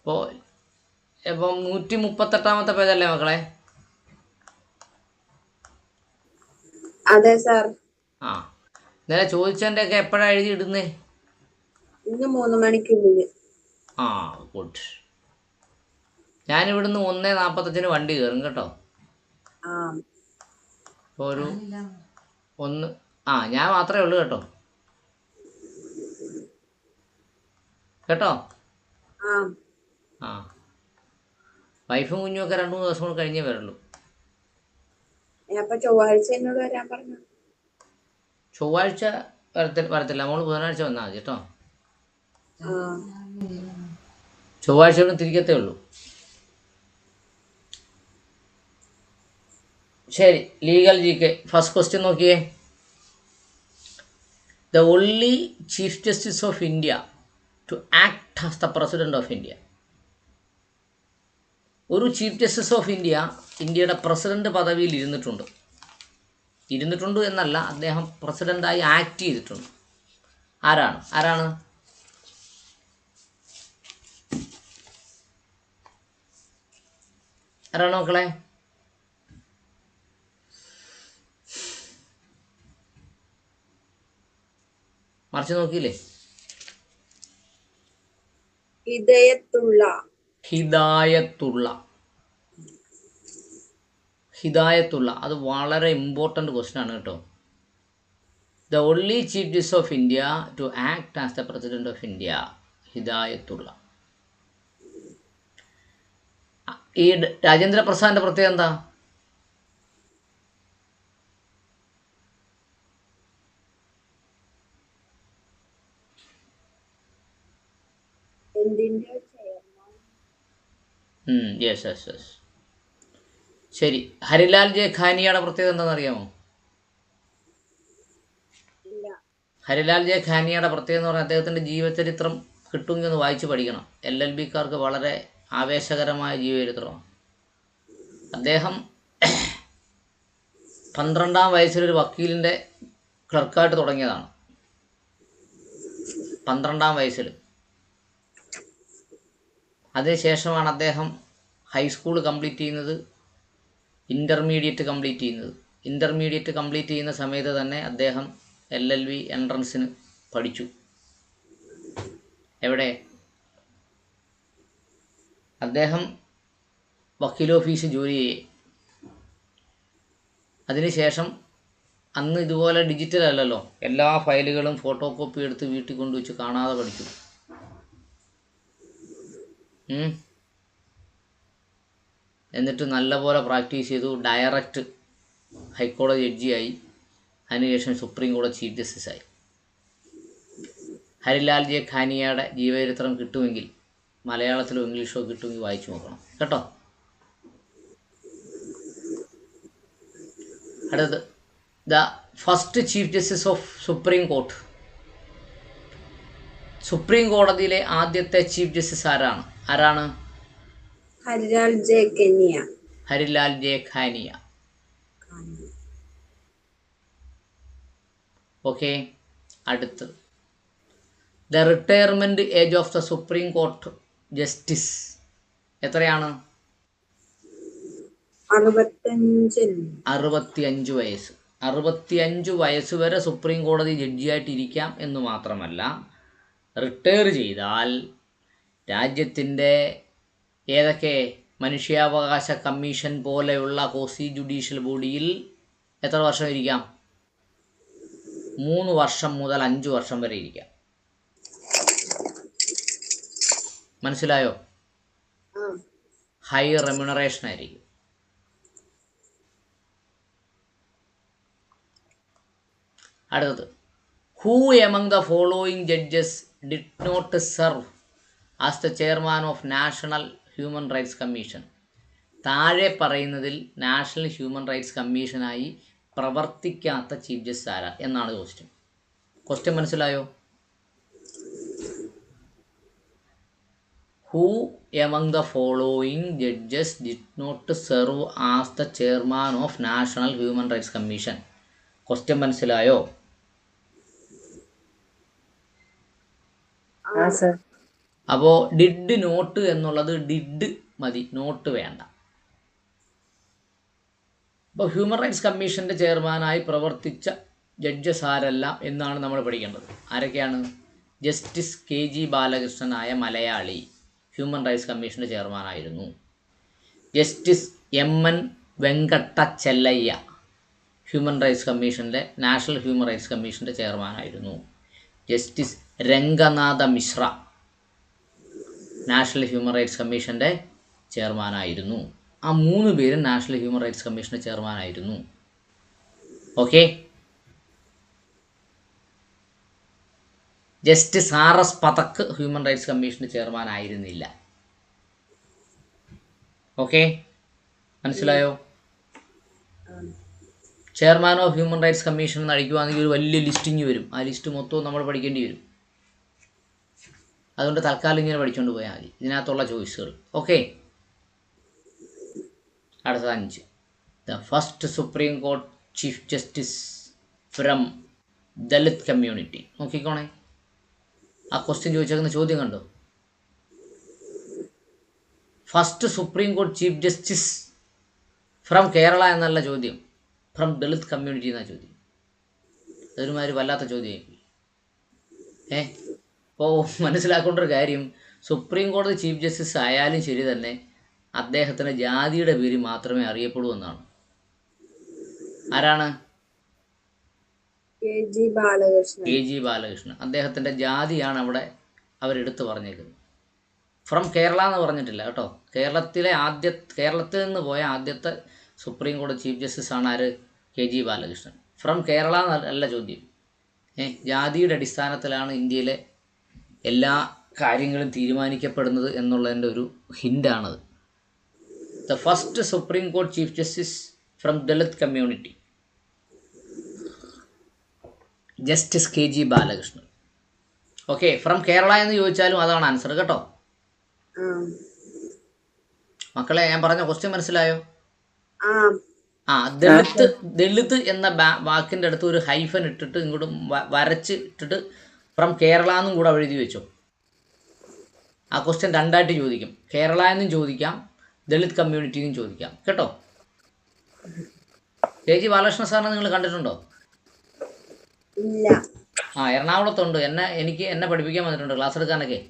അപ്പോൾ ഇപ്പം 138 പേജല്ലേ മക്കളെ? അതെ സാർ. ആ, ഇന്നലെ ചോദിച്ചതിൻ്റെയൊക്കെ എപ്പോഴാണ് എഴുതി ഇടുന്നേ? ഇന്ന് 3 മണിക്കുള്ളിൽ. ആ, ഗുഡ്. ഞാനിവിടുന്ന് 1:45 വണ്ടി കയറും കേട്ടോ. ഇപ്പോൾ ഒരു ഞാൻ മാത്രമേ ഉള്ളൂ കേട്ടോ. ആ, വൈഫും കുഞ്ഞുമൊക്കെ 2-3 ദിവസം കൂടെ കഴിഞ്ഞേ വരുള്ളൂ. അപ്പൊ ചൊവ്വാഴ്ച എന്നോട് വരാൻ പറഞ്ഞു. ചൊവ്വാഴ്ച വരത്തില്ല, നമ്മൾ ബുധനാഴ്ച വന്നാൽ മതി കേട്ടോ. ചൊവ്വാഴ്ച കൊണ്ട് തിരിക്കത്തേ ഉള്ളൂ. ശരി, legal G K first question നോക്കിയേ. The only chief justice of India to act as the president of India. ഒരു ചീഫ് ജസ്റ്റിസ് ഓഫ് ഇന്ത്യ ഇന്ത്യയുടെ പ്രസിഡന്റ് പദവിയിൽ ഇരുന്നിട്ടുണ്ട് എന്നല്ല, അദ്ദേഹം പ്രസിഡന്റായി ആക്ട് ചെയ്തിട്ടുണ്ട്. ആരാണ് ആരാണ് മക്കളെ? മറിച്ച് നോക്കിയില്ലേ? ഹിദായത്തുള്ള അത് വളരെ ഇമ്പോർട്ടൻ്റ് ക്വസ്റ്റ്യൻ ആണ് കേട്ടോ. The only chief justice of India to act as the president of India, Hidayatullah. ഈ രാജേന്ദ്ര പ്രസാദിന്റെ പ്രത്യേകത എന്താ? യെസ്. ശരി, ഹരിലാൽ ജെ ഖാനിയുടെ പ്രത്യേകത എന്താണെന്ന് അറിയാമോ? ഹരിലാൽ ജെ ഖാനിയുടെ പ്രത്യേകത എന്ന് പറഞ്ഞാൽ അദ്ദേഹത്തിൻ്റെ ജീവചരിത്രം കിട്ടുമെങ്കിൽ ഒന്ന് വായിച്ച് പഠിക്കണം. LLB-ക്കാർക്ക് വളരെ ആവേശകരമായ ജീവചരിത്രമാണ്. അദ്ദേഹം 12-ാം വയസ്സിലൊരു വക്കീലിൻ്റെ ക്ലർക്കായിട്ട് തുടങ്ങിയതാണ്. 12-ാം വയസ്സിൽ. അതിനുശേഷമാണ് അദ്ദേഹം ഹൈസ്കൂൾ കംപ്ലീറ്റ് ചെയ്യുന്നത്, ഇൻ്റർമീഡിയറ്റ് കംപ്ലീറ്റ് ചെയ്യുന്ന സമയത്ത് തന്നെ അദ്ദേഹം LLB എൻട്രൻസിന് പഠിച്ചു. എവിടെ? അദ്ദേഹം വക്കീൽ ഓഫീസ് ജോലി ചെയ്യേ. അതിനുശേഷം അന്ന് ഇതുപോലെ ഡിജിറ്റൽ അല്ലല്ലോ, എല്ലാ ഫയലുകളും ഫോട്ടോ കോപ്പി എടുത്ത് വീട്ടിൽ കൊണ്ടുവച്ച് കാണാതെ പഠിച്ചു. എന്നിട്ട് നല്ലപോലെ പ്രാക്ടീസ് ചെയ്തു. ഡയറക്റ്റ് ഹൈക്കോടതി ജഡ്ജിയായി. അതിനുശേഷം സുപ്രീം കോടതി ചീഫ് ജസ്റ്റിസായി. ഹരിലാൽ ജെ ഖാനിയയുടെ ജീവചരിത്രം കിട്ടുമെങ്കിൽ മലയാളത്തിലോ ഇംഗ്ലീഷോ കിട്ടുമെങ്കിൽ വായിച്ചു നോക്കണം കേട്ടോ. അടുത്തത്, the first chief justice of supreme court. Supreme കോടതിയിലെ ആദ്യത്തെ ചീഫ് ജസ്റ്റിസ് ആരാണ്? ഹരിലാൽ ജെ ഖാനിയ. ഓക്കെ. അടുത്ത്, the retirement age of the supreme court justice എത്രയാണ്? 65 വയസ്സ്. 65 വയസ്സ് വരെ സുപ്രീം കോടതി ജഡ്ജിയായിട്ടിരിക്കാം എന്ന് മാത്രമല്ല, റിട്ടയർ ചെയ്താൽ രാജ്യത്തിൻ്റെ ഏതൊക്കെ മനുഷ്യാവകാശ കമ്മീഷൻ പോലെയുള്ള കോസി ജുഡീഷ്യൽ ബോഡിയിൽ എത്ര വർഷം ഇരിക്കാം? 3 വർഷം മുതൽ 5 വർഷം വരെ ഇരിക്കാം. മനസ്സിലായോ? ഹൈ റെമ്യൂണറേഷൻ ആയിരിക്കും. അടുത്തത്, who among the following judges did not serve as the chairman of National human rights Commission? താഴെ പറയുന്നതിൽ നാഷണൽ ഹ്യൂമൻ റൈറ്റ്സ് കമ്മീഷനായി പ്രവർത്തിക്കാത്ത ചീഫ് ജസ്റ്റിസ് ആരാ എന്നാണ് ക്വസ്റ്റ്യൻ. മനസ്സിലായോ? Who among the following judges did not serve as the chairman of National human rights Commission? Question മനസ്സിലായോ? അപ്പോൾ did not എന്നുള്ളത് ഡിഡ് മതി, നോട്ട് വേണ്ട. അപ്പോൾ ഹ്യൂമൻ റൈറ്റ്സ് കമ്മീഷൻ്റെ ചെയർമാനായി പ്രവർത്തിച്ച ജഡ്ജസ് ആരെല്ലാം എന്നാണ് നമ്മൾ പഠിക്കേണ്ടത്. ആരൊക്കെയാണ്? ജസ്റ്റിസ് KG ബാലകൃഷ്ണനായ മലയാളി ഹ്യൂമൻ റൈറ്റ്സ് കമ്മീഷൻ്റെ ചെയർമാനായിരുന്നു. Justice MN Venkatachaliah human rights കമ്മീഷൻ്റെ നാഷണൽ ഹ്യൂമൻ റൈറ്റ്സ് കമ്മീഷൻ്റെ ചെയർമാനായിരുന്നു. Justice Ranganath Misra national human rights കമ്മീഷൻ്റെ ചെയർമാനായിരുന്നു. ആ 3 പേരും നാഷണൽ ഹ്യൂമൻ റൈറ്റ്സ് കമ്മീഷൻ്റെ ചെയർമാനായിരുന്നു. Okay. Justice RS Pathak human rights കമ്മീഷൻ്റെ ചെയർമാനായിരുന്നില്ല. ഓക്കെ, മനസ്സിലായോ? Chairman of human rights commission എന്ന് അടിക്കുവാണെങ്കിൽ ഒരു വലിയ ലിസ്റ്റിങ് വരും. ആ ലിസ്റ്റ് മൊത്തവും നമ്മൾ പഠിക്കേണ്ടി വരും. അതുകൊണ്ട് തൽക്കാലം ഇങ്ങനെ പഠിച്ചുകൊണ്ട് പോയാൽ മതി ഇതിനകത്തുള്ള ചോയ്സുകൾ. ഓക്കെ. അടുത്ത 5. The first supreme court chief justice from Dalit community. നോക്കിക്കോണേ, ആ ക്വസ്റ്റ്യൻ ചോദിച്ചേക്കുന്ന ചോദ്യം കണ്ടോ? First supreme court chief justice from Kerala എന്നല്ല ചോദ്യം, ഫ്രം ദളിത് കമ്മ്യൂണിറ്റി എന്നാണ് ചോദ്യം. അതൊരുമാതിരി വല്ലാത്ത ചോദ്യമായി. അപ്പോൾ മനസ്സിലാക്കേണ്ട ഒരു കാര്യം, സുപ്രീം കോടതി ചീഫ് ജസ്റ്റിസ് ആയാലും ശരി തന്നെ അദ്ദേഹത്തിന് ജാതിയുടെ പേര് മാത്രമേ അറിയപ്പെടൂ എന്നാണ്. ആരാണ്? KG ബാലകൃഷ്ണൻ. അദ്ദേഹത്തിൻ്റെ ജാതിയാണ് അവിടെ അവരെടുത്ത് പറഞ്ഞേക്കുന്നത്. ഫ്രം കേരള എന്ന് പറഞ്ഞിട്ടില്ല കേട്ടോ. കേരളത്തിൽ നിന്ന് പോയ ആദ്യത്തെ സുപ്രീം കോടതി ചീഫ് ജസ്റ്റിസ് ആണ് ആര്? KG ബാലകൃഷ്ണൻ. ഫ്രം കേരള എന്നല്ല ചോദ്യം. ജാതിയുടെ അടിസ്ഥാനത്തിലാണ് ഇന്ത്യയിലെ എല്ലാ കാര്യങ്ങളും തീരുമാനിക്കപ്പെടുന്നത് എന്നുള്ളതിൻ്റെ ഒരു ഹിൻ്റാണത്. The first supreme court chief justice from Dalit community, justice KG Balakrishnan. Okay. From Kerala എന്ന് ചോദിച്ചാലും അതാണ് ആൻസർ കേട്ടോ. മക്കളെ, ഞാൻ പറഞ്ഞ ക്വസ്റ്റ്യൻ മനസ്സിലായോ? ദളിത് എന്ന വാക്കിൻ്റെ അടുത്ത് ഒരു ഹൈഫൻ ഇട്ടിട്ട് ഇങ്ങോട്ട് വരച്ച് ഇട്ടിട്ട് ഫ്രം കേരള എന്നും കൂടെ എഴുതി വെച്ചോ. ആ ക്വസ്റ്റ്യൻ രണ്ടായിട്ട് ചോദിക്കും. കേരള എന്നും ചോദിക്കാം, ദളിത് കമ്മ്യൂണിറ്റി എന്നും ചോദിക്കാം കേട്ടോ. KG ബാലകൃഷ്ണ സാറിനെ നിങ്ങൾ കണ്ടിട്ടുണ്ടോ? ഇല്ല. എറണാകുളത്തുണ്ട്. എന്നെ പഠിപ്പിക്കാൻ വന്നിട്ടുണ്ട്, ക്ലാസ് എടുക്കാനൊക്കെ.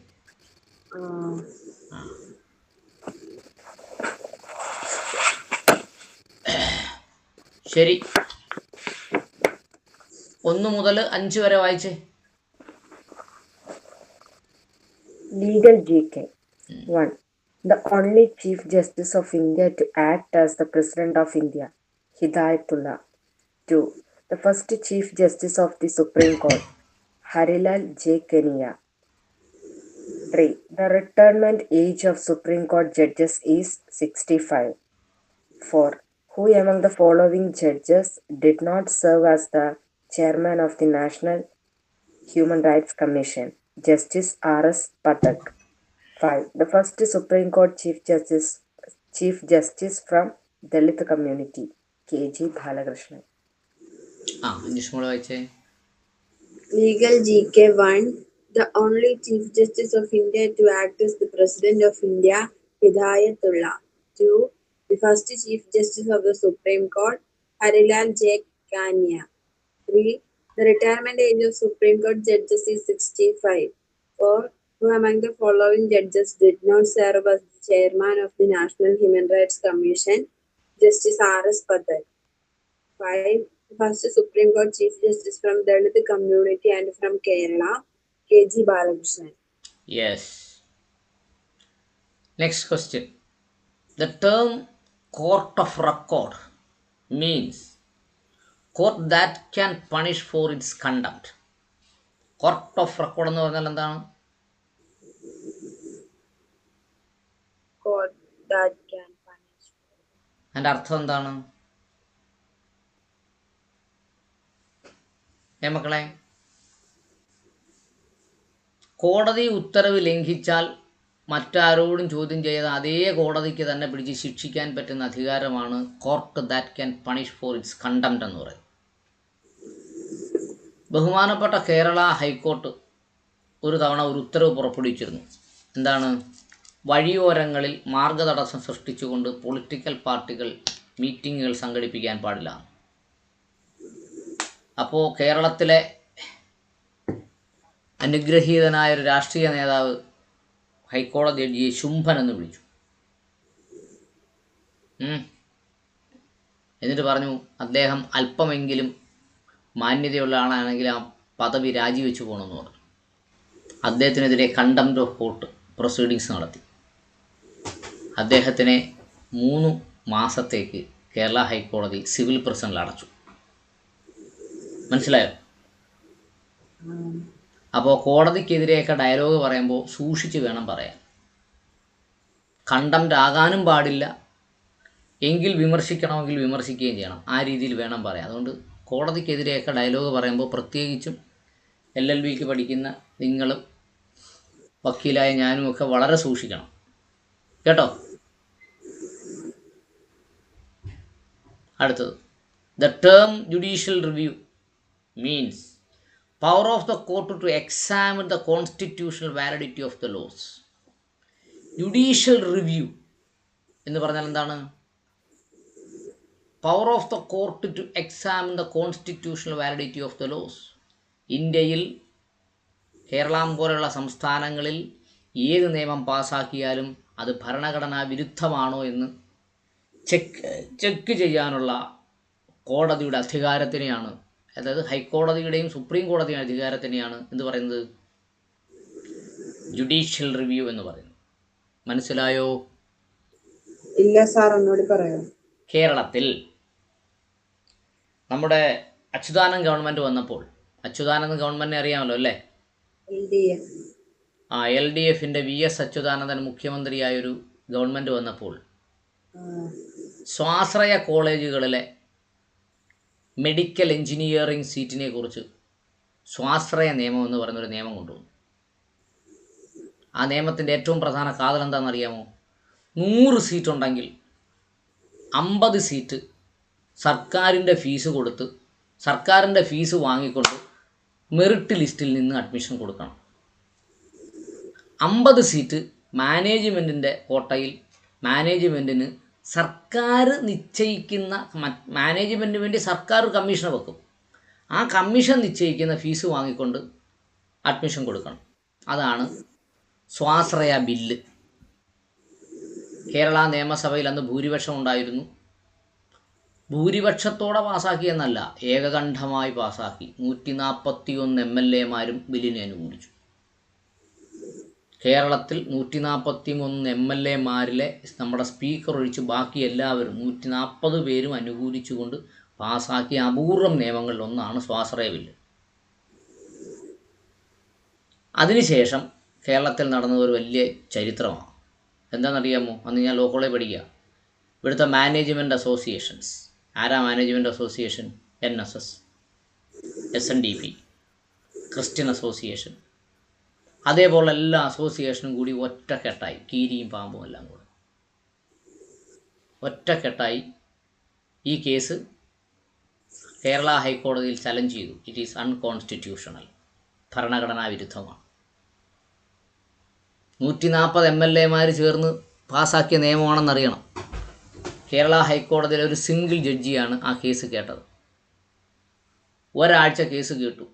ശരി, 1 മുതൽ 5 വരെ വായിച്ചേ. Legal GK. 1. The only Chief Justice of India to act as the President of India, Hidayatullah. 2. The first Chief Justice of the Supreme Court, Harilal J. Kenia. 3. The retirement age of Supreme Court judges is 65. 4. Who among the following judges did not serve as the chairman of the National Human Rights Commission? Justice RS Pathak. 5. The first Supreme Court Chief Justice from Dalit community, KG Balakrishnan. Legal GK 1. The only Chief Justice of India to act as the President of India, Hidayatullah. 2. The first Chief Justice of the Supreme Court, Harilal J. Kania. 3. The retirement age of Supreme Court judges is 65. 4. Who among the following judges did not serve as the chairman of the National Human Rights Commission? Justice RS Pathak. 5. The first Supreme Court Chief Justice from Dalit community and from Kerala, KG Balakrishnan. Yes. Next question. The term court of record means court that can punish for its conduct. Court of record എന്ന് പറഞ്ഞാൽ എന്താണ്? Court that can punish. അതിൻ്റെ അർത്ഥം എന്താണ്? മക്കളെ, കോടതി ഉത്തരവ് ലംഘിച്ചാൽ മറ്റാരോടും ചോദ്യം ചെയ്യാതെ അതേ കോടതിക്ക് തന്നെ പിടിച്ച് ശിക്ഷിക്കാൻ പറ്റുന്ന അധികാരമാണ് court that can punish for its contempt എന്ന് പറയും. ബഹുമാനപ്പെട്ട കേരള ഹൈക്കോർട്ട് ഒരു തവണ ഒരു ഉത്തരവ് പുറപ്പെടുവിച്ചിരുന്നു. എന്താണ്, വഴിയോരങ്ങളിൽ മാർഗതടസ്സം സൃഷ്ടിച്ചുകൊണ്ട് പൊളിറ്റിക്കൽ പാർട്ടികൾ മീറ്റിങ്ങുകൾ സംഘടിപ്പിക്കാൻ പാടില്ല. അപ്പോൾ കേരളത്തിലെ അനുഗ്രഹീതനായ ഒരു രാഷ്ട്രീയ നേതാവ് ഹൈക്കോടതി ജഡ്ജിയെ ശുംഭൻ എന്ന് വിളിച്ചു. എന്നിട്ട് പറഞ്ഞു അദ്ദേഹം അല്പമെങ്കിലും മാന്യതയുള്ള ആളാണെങ്കിൽ ആ പദവി രാജിവെച്ച് പോകണമെന്ന് പറഞ്ഞു. അദ്ദേഹത്തിനെതിരെ കണ്ടംപ്റ്റ് ഓഫ് കോർട്ട് പ്രൊസീഡിങ്സ് നടത്തി. അദ്ദേഹത്തിനെ 3 മാസത്തേക്ക് കേരള ഹൈക്കോടതി സിവിൽ പ്രിസണിൽ അടച്ചു. മനസ്സിലായോ? അപ്പോൾ കോടതിക്കെതിരെയൊക്കെ ഡയലോഗ് പറയുമ്പോൾ സൂക്ഷിച്ച് വേണം പറയാൻ. കണ്ടംപ്റ്റ് ആകാനും പാടില്ല, എങ്കിൽ വിമർശിക്കണമെങ്കിൽ വിമർശിക്കുകയും ചെയ്യണം. ആ രീതിയിൽ വേണം പറയാം. അതുകൊണ്ട് കോടതിക്കെതിരെയൊക്കെ ഡയലോഗ് പറയുമ്പോൾ പ്രത്യേകിച്ചും LLBക്ക് പഠിക്കുന്ന നിങ്ങളും വക്കീലായ ഞാനുമൊക്കെ വളരെ സൂക്ഷിക്കണം കേട്ടോ. അടുത്തത്, the term judicial review means power of the court to examine the constitutional validity of the laws. Judicial review എന്ന് പറഞ്ഞാൽ എന്താണ്? Power of the court to examine the constitutional validity of the laws. ഇന്ത്യയിൽ കേരളം പോലെയുള്ള സംസ്ഥാനങ്ങളിൽ ഏത് നിയമം പാസ്സാക്കിയാലും അത് ഭരണഘടനാ വിരുദ്ധമാണോ എന്ന് ചെക്ക് ചെയ്യാനുള്ള കോടതിയുടെ അധികാരത്തിനെയാണ്, അതായത് ഹൈക്കോടതിയുടെയും സുപ്രീം കോടതിയുടെ അധികാരത്തിനെയാണ് എന്ത് പറയുന്നത്? ജുഡീഷ്യൽ റിവ്യൂ എന്ന് പറയുന്നത്. മനസ്സിലായോ? ഇല്ല സാർ, ഒന്നുകൂടി പറയാം. കേരളത്തിൽ നമ്മുടെ അച്യുതാനന്ദൻ ഗവൺമെൻറ് വന്നപ്പോൾ, അച്യുതാനന്ദൻ ഗവൺമെൻറ്റിനെ അറിയാമല്ലോ അല്ലേ? LDFിൻ്റെ VS അച്യുതാനന്ദൻ മുഖ്യമന്ത്രിയായൊരു ഗവൺമെൻറ് വന്നപ്പോൾ സ്വാശ്രയ കോളേജുകളിലെ മെഡിക്കൽ എഞ്ചിനീയറിംഗ് സീറ്റിനെ കുറിച്ച് സ്വാശ്രയ നിയമം എന്ന് പറയുന്നൊരു നിയമം കൊണ്ടുവന്നു. ആ നിയമത്തിൻ്റെ ഏറ്റവും പ്രധാന കാതൽ എന്താണെന്നറിയാമോ? 100 സീറ്റുണ്ടെങ്കിൽ 50 സീറ്റ് സർക്കാരിൻ്റെ ഫീസ് കൊടുത്ത്, സർക്കാരിൻ്റെ ഫീസ് വാങ്ങിക്കൊണ്ട് മെറിറ്റ് ലിസ്റ്റിൽ നിന്ന് അഡ്മിഷൻ കൊടുക്കണം. 50 സീറ്റ് മാനേജ്മെൻറ്റിൻ്റെ കോട്ടയിൽ മാനേജ്മെൻറ്റിന് സർക്കാർ നിശ്ചയിക്കുന്ന, മാനേജ്മെൻറ്റിന് വേണ്ടി സർക്കാർ കമ്മീഷൻ വെക്കും. ആ കമ്മീഷൻ നിശ്ചയിക്കുന്ന ഫീസ് വാങ്ങിക്കൊണ്ട് അഡ്മിഷൻ കൊടുക്കണം. അതാണ് സ്വാശ്രയ ബില്ല്. കേരള നിയമസഭയിൽ അന്ന് ഭൂരിപക്ഷം ഉണ്ടായിരുന്നു. ഭൂരിപക്ഷത്തോടെ പാസ്സാക്കിയെന്നല്ല, ഏകകണ്ഠമായി പാസ്സാക്കി. 141 MLAമാരും ബില്ലിനെ അനുകൂലിച്ചു. കേരളത്തിൽ 141 MLAമാരിലെ നമ്മുടെ സ്പീക്കർ ഒഴിച്ച് ബാക്കി എല്ലാവരും 140 പേരും അനുകൂലിച്ചുകൊണ്ട് പാസ്സാക്കിയ അപൂർവം നിയമങ്ങളിലൊന്നാണ് സ്വാശ്രയ ബില്ല്. അതിനുശേഷം കേരളത്തിൽ നടന്നത് ഒരു വലിയ ചരിത്രമാണ്. എന്താണെന്നറിയാമോ? അന്ന് ഞാൻ ലോ കോളേജ് പഠിക്കുക. ഇവിടുത്തെ മാനേജ്മെൻറ്റ് അസോസിയേഷൻസ്, ആരാ management association? NSS, SNDP, Christian association, അതേപോലെ എല്ലാ അസോസിയേഷനും കൂടി ഒറ്റക്കെട്ടായി, കീരിയും പാമ്പും എല്ലാം കൂടെ ഒറ്റക്കെട്ടായി ഈ കേസ് കേരള ഹൈക്കോടതിയിൽ ചലഞ്ച് ചെയ്തു. ഇറ്റ് ഈസ് അൺകോൺസ്റ്റിറ്റ്യൂഷണൽ, ഭരണഘടനാ വിരുദ്ധമാണ്. 140 MLAമാർ ചേർന്ന് പാസ്സാക്കിയ നിയമമാണെന്നറിയണം. കേരള ഹൈക്കോടതിയിലെ ഒരു സിംഗിൾ ജഡ്ജിയാണ് ആ കേസ് കേട്ടത്. ഒരാഴ്ച കേസ് കേട്ടു.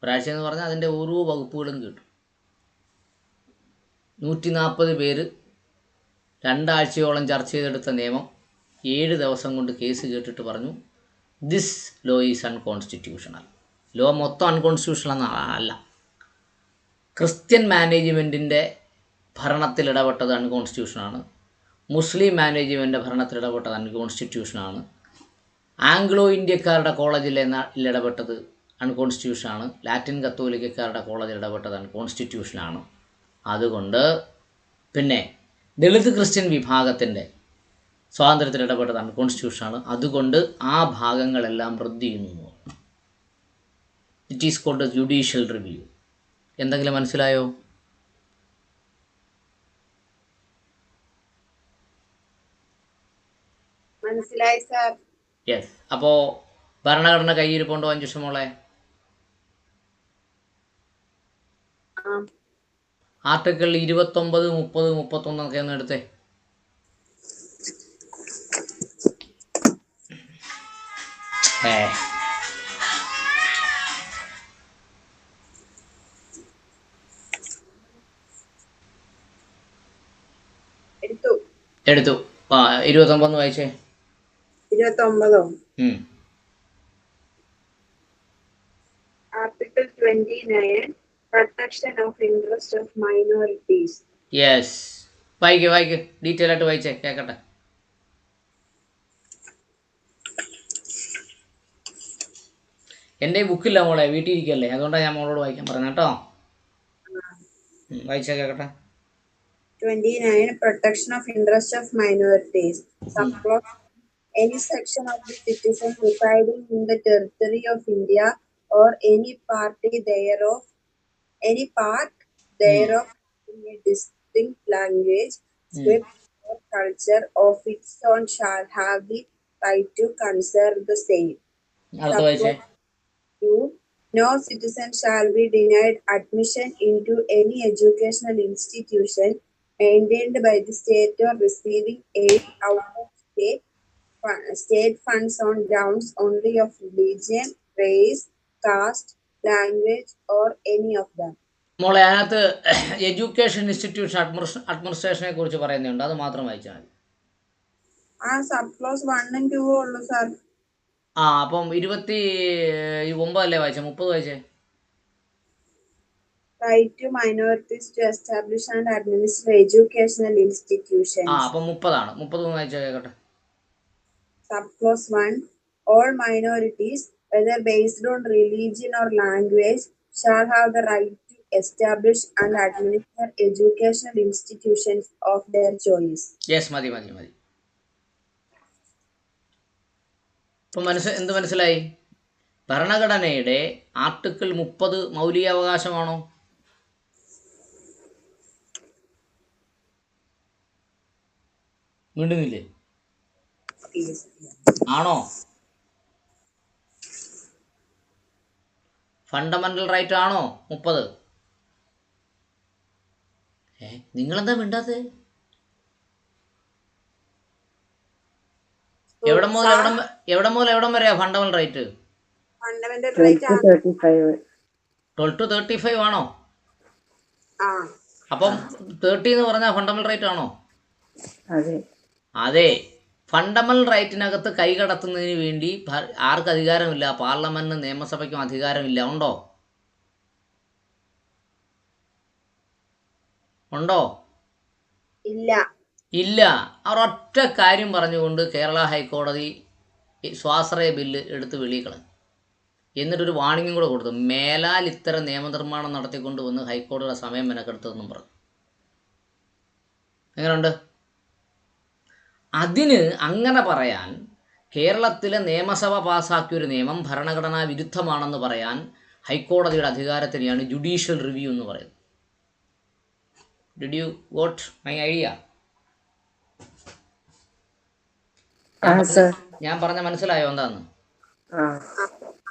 ഒരാഴ്ച എന്ന് പറഞ്ഞാൽ അതിൻ്റെ ഓരോ വകുപ്പുകളും കേട്ടു. 140 പേര് 2 ആഴ്ചയോളം ചർച്ച ചെയ്തെടുത്ത നിയമം 7 ദിവസം കൊണ്ട് കേസ് കേട്ടിട്ട് പറഞ്ഞു, this law is unconstitutional. Law മൊത്തം അൺകോൺസ്റ്റിറ്റ്യൂഷണൽ അല്ല, ക്രിസ്ത്യൻ മാനേജ്മെൻറ്റിൻ്റെ ഭരണത്തിൽ ഇടപെട്ടത് അൺകോൺസ്റ്റിറ്റ്യൂഷനാണ്, മുസ്ലിം മാനേജ്മെൻറ്റിൻ്റെ ഭരണത്തിൽ ഇടപെട്ടത് അൺകോൺസ്റ്റിറ്റ്യൂഷനാണ്, ആംഗ്ലോ ഇന്ത്യക്കാരുടെ കോളേജിൽ ഇടപെട്ടത് അൺകോൺസ്റ്റിറ്റ്യൂഷനാണ്, ലാറ്റിൻ കത്തോലിക്കക്കാരുടെ കോളേജിൽ ഇടപെട്ടത് അൺകോൺസ്റ്റിറ്റ്യൂഷനാണ്. അതുകൊണ്ട് പിന്നെ ദളിത് ക്രിസ്ത്യൻ വിഭാഗത്തിൻ്റെ സ്വാതന്ത്ര്യത്തിൽ ഇടപെട്ടത് അൺകോൺസ്റ്റിറ്റ്യൂഷനാണ്. അതുകൊണ്ട് ആ ഭാഗങ്ങളെല്ലാം റദ്ദ് ചെയ്യുന്നു. It is called judicial review. എന്തെങ്കിലും മനസ്സിലായോ? മനസ്സിലായി സാർ. യെസ്. അപ്പോൾ ഭരണഘടന കയ്യിരിപ്പുണ്ടോ അഞ്ജുഷ മോളെ? ആർട്ടിക്കിൾ 29, 30, 31 ഒക്കെ ഒന്ന് എടുത്തേ. എടുത്തു. 29 വായിച്ചേ. 29. Article 29, Protection of Interest of Minorities. Yes, വായിക്ക് ഡീറ്റെയിൽ ആയിട്ട് വായിച്ചേ, കേക്കട്ടെ. എൻ്റെ ബുക്കില്ല മോളെ, വീട്ടിൽ ഇരിക്കല്ലേ, അതുകൊണ്ടാണ് ഞാൻ മോളോട് വായിക്കാൻ പറഞ്ഞത് കേട്ടോ. വായിച്ചാ കേക്കട്ടെ. 29, Protection of Interest of Minorities. Subclause, any section of the citizens residing in the territory of India or any part thereof in a distinct language, script or culture of its own shall have the right to conserve the same. അടുത്ത വായിച്ചേ. Subclause 2, no citizen shall be denied admission into any educational institution maintained by the state or receiving aid out of state funds on grounds only of religion, race, caste, language, or any of them. മോളെ, അതിനകത്ത് education institution അഡ്മിനിസ്ട്രേഷനെ കുറിച്ച് പറയുന്നുണ്ട്, അത് മാത്രം വായിച്ചാൽ മതി. സബ്ക്ലോസ് 1 and 2 ഉള്ളൂ sir. അപ്പം 29 അല്ലേ വായിച്ചേ, 30 വായിച്ചേ. Right to minorities to establish and administer educational institutions. അപ്പം 30 30 വായിച്ചാൽ കേക്കട്ടെ. Subclause 1, all minorities, whether based on religion or language, shall have the right to establish and administer educational institutions of their choice. Yes, മതി. ഇപ്പം എന്ത് മനസ്സിലായി? ഭരണഘടനയുടെ article 30 മൗലികാവകാശമാണോ? വീണ്ടുന്നില്ലേ? ആണോ? Fundamental right ആണോ 30? നിങ്ങളെന്താ മിണ്ടാത്തത്? എവിടം മുതൽ എവിടം വരെയാ ഫണ്ടമെന്റൽ റൈറ്റ്? 12 to 35 ആണോ? അപ്പം 30 എന്ന് പറഞ്ഞാൽ ഫണ്ടമെന്റൽ റൈറ്റ് ആണോ? അതെ. ഫണ്ടമെന്റൽ റൈറ്റിനകത്ത് കൈകടത്തുന്നതിന് വേണ്ടി ആർക്ക് അധികാരമില്ല? പാർലമെന്റിനും നിയമസഭയ്ക്കും അധികാരമില്ല. ഉണ്ടോ? ഇല്ല. ഒരൊറ്റ കാര്യം പറഞ്ഞുകൊണ്ട് കേരള ഹൈക്കോടതി സ്വാശ്രയ ബില്ല് എടുത്ത് വെളിയിൽ കളഞ്ഞു. എന്നിട്ടൊരു വാണിംഗും കൂടെ കൊടുത്തു, മേലാൽ ഇത്തരം നിയമനിർമ്മാണം നടത്തിക്കൊണ്ട് വന്ന് ഹൈക്കോടതിയുടെ സമയം മെനക്കെടുത്തതെന്നും പറഞ്ഞു. എങ്ങനെയുണ്ട്? അതിന് അങ്ങനെ പറയാൻ, കേരളത്തിലെ നിയമസഭ പാസ്സാക്കിയൊരു നിയമം ഭരണഘടനാ വിരുദ്ധമാണെന്ന് പറയാൻ ഹൈക്കോടതിയുടെ അധികാരത്തിനെയാണ് ജുഡീഷ്യൽ റിവ്യൂ എന്ന് പറയുന്നത്. Did you got my idea? ഞാൻ പറഞ്ഞ മനസ്സിലായോ എന്താന്ന്?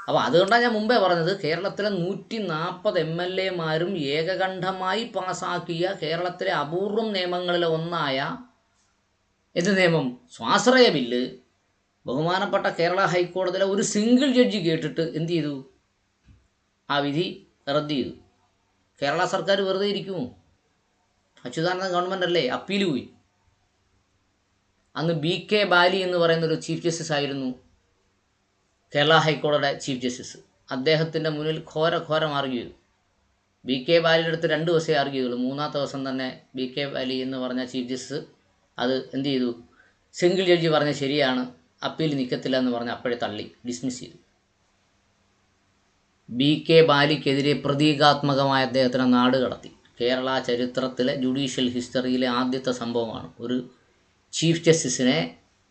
അപ്പോൾ അതുകൊണ്ടാണ് ഞാൻ മുമ്പേ പറഞ്ഞത്, കേരളത്തിലെ 140 MLA-മാരും ഏകകണ്ഠമായി പാസാക്കിയ കേരളത്തിലെ അപൂർവം നിയമങ്ങളിലെ ഒന്നായ എന്ത് നിയമം? സ്വാശ്രയ ബില്ല് ബഹുമാനപ്പെട്ട കേരള ഹൈക്കോടതിയിലെ ഒരു സിംഗിൾ ജഡ്ജി കേട്ടിട്ട് എന്ത് ചെയ്തു? ആ വിധി റദ്ദ് ചെയ്തു. കേരള സർക്കാർ വെറുതെ ഇരിക്കുമോ? അച്യുതാനന്ദ ഗവൺമെൻറ് അല്ലേ, അപ്പീൽ പോയി. അന്ന് BK ബാലി എന്ന് പറയുന്നൊരു ചീഫ് ജസ്റ്റിസ് ആയിരുന്നു കേരള ഹൈക്കോടതിയുടെ ചീഫ് ജസ്റ്റിസ്. അദ്ദേഹത്തിൻ്റെ മുന്നിൽ ഘോരം ആർഗ്യൂ ചെയ്തു. BK ബാലിയുടെ അടുത്ത് 2 ദിവസമേ ആർഗ്യൂ ചെയ്തുള്ളൂ. 3-ാമത്തെ ദിവസം തന്നെ BK ബാലി എന്ന് പറഞ്ഞ ചീഫ് ജസ്റ്റിസ് അത് എന്ത് ചെയ്തു? സിംഗിൾ ജഡ്ജി പറഞ്ഞ ശരിയാണ്, അപ്പീൽ നിൽക്കത്തില്ല എന്ന് പറഞ്ഞ് അപ്പോഴേ തള്ളി, ഡിസ്മിസ് ചെയ്തു. BK ബാലിക്കെതിരെ പ്രതീകാത്മകമായ അദ്ദേഹത്തിനെ നാട് കടത്തി. കേരള ചരിത്രത്തിലെ ജുഡീഷ്യൽ ഹിസ്റ്ററിയിലെ ആദ്യത്തെ സംഭവമാണ് ഒരു ചീഫ് ജസ്റ്റിസിനെ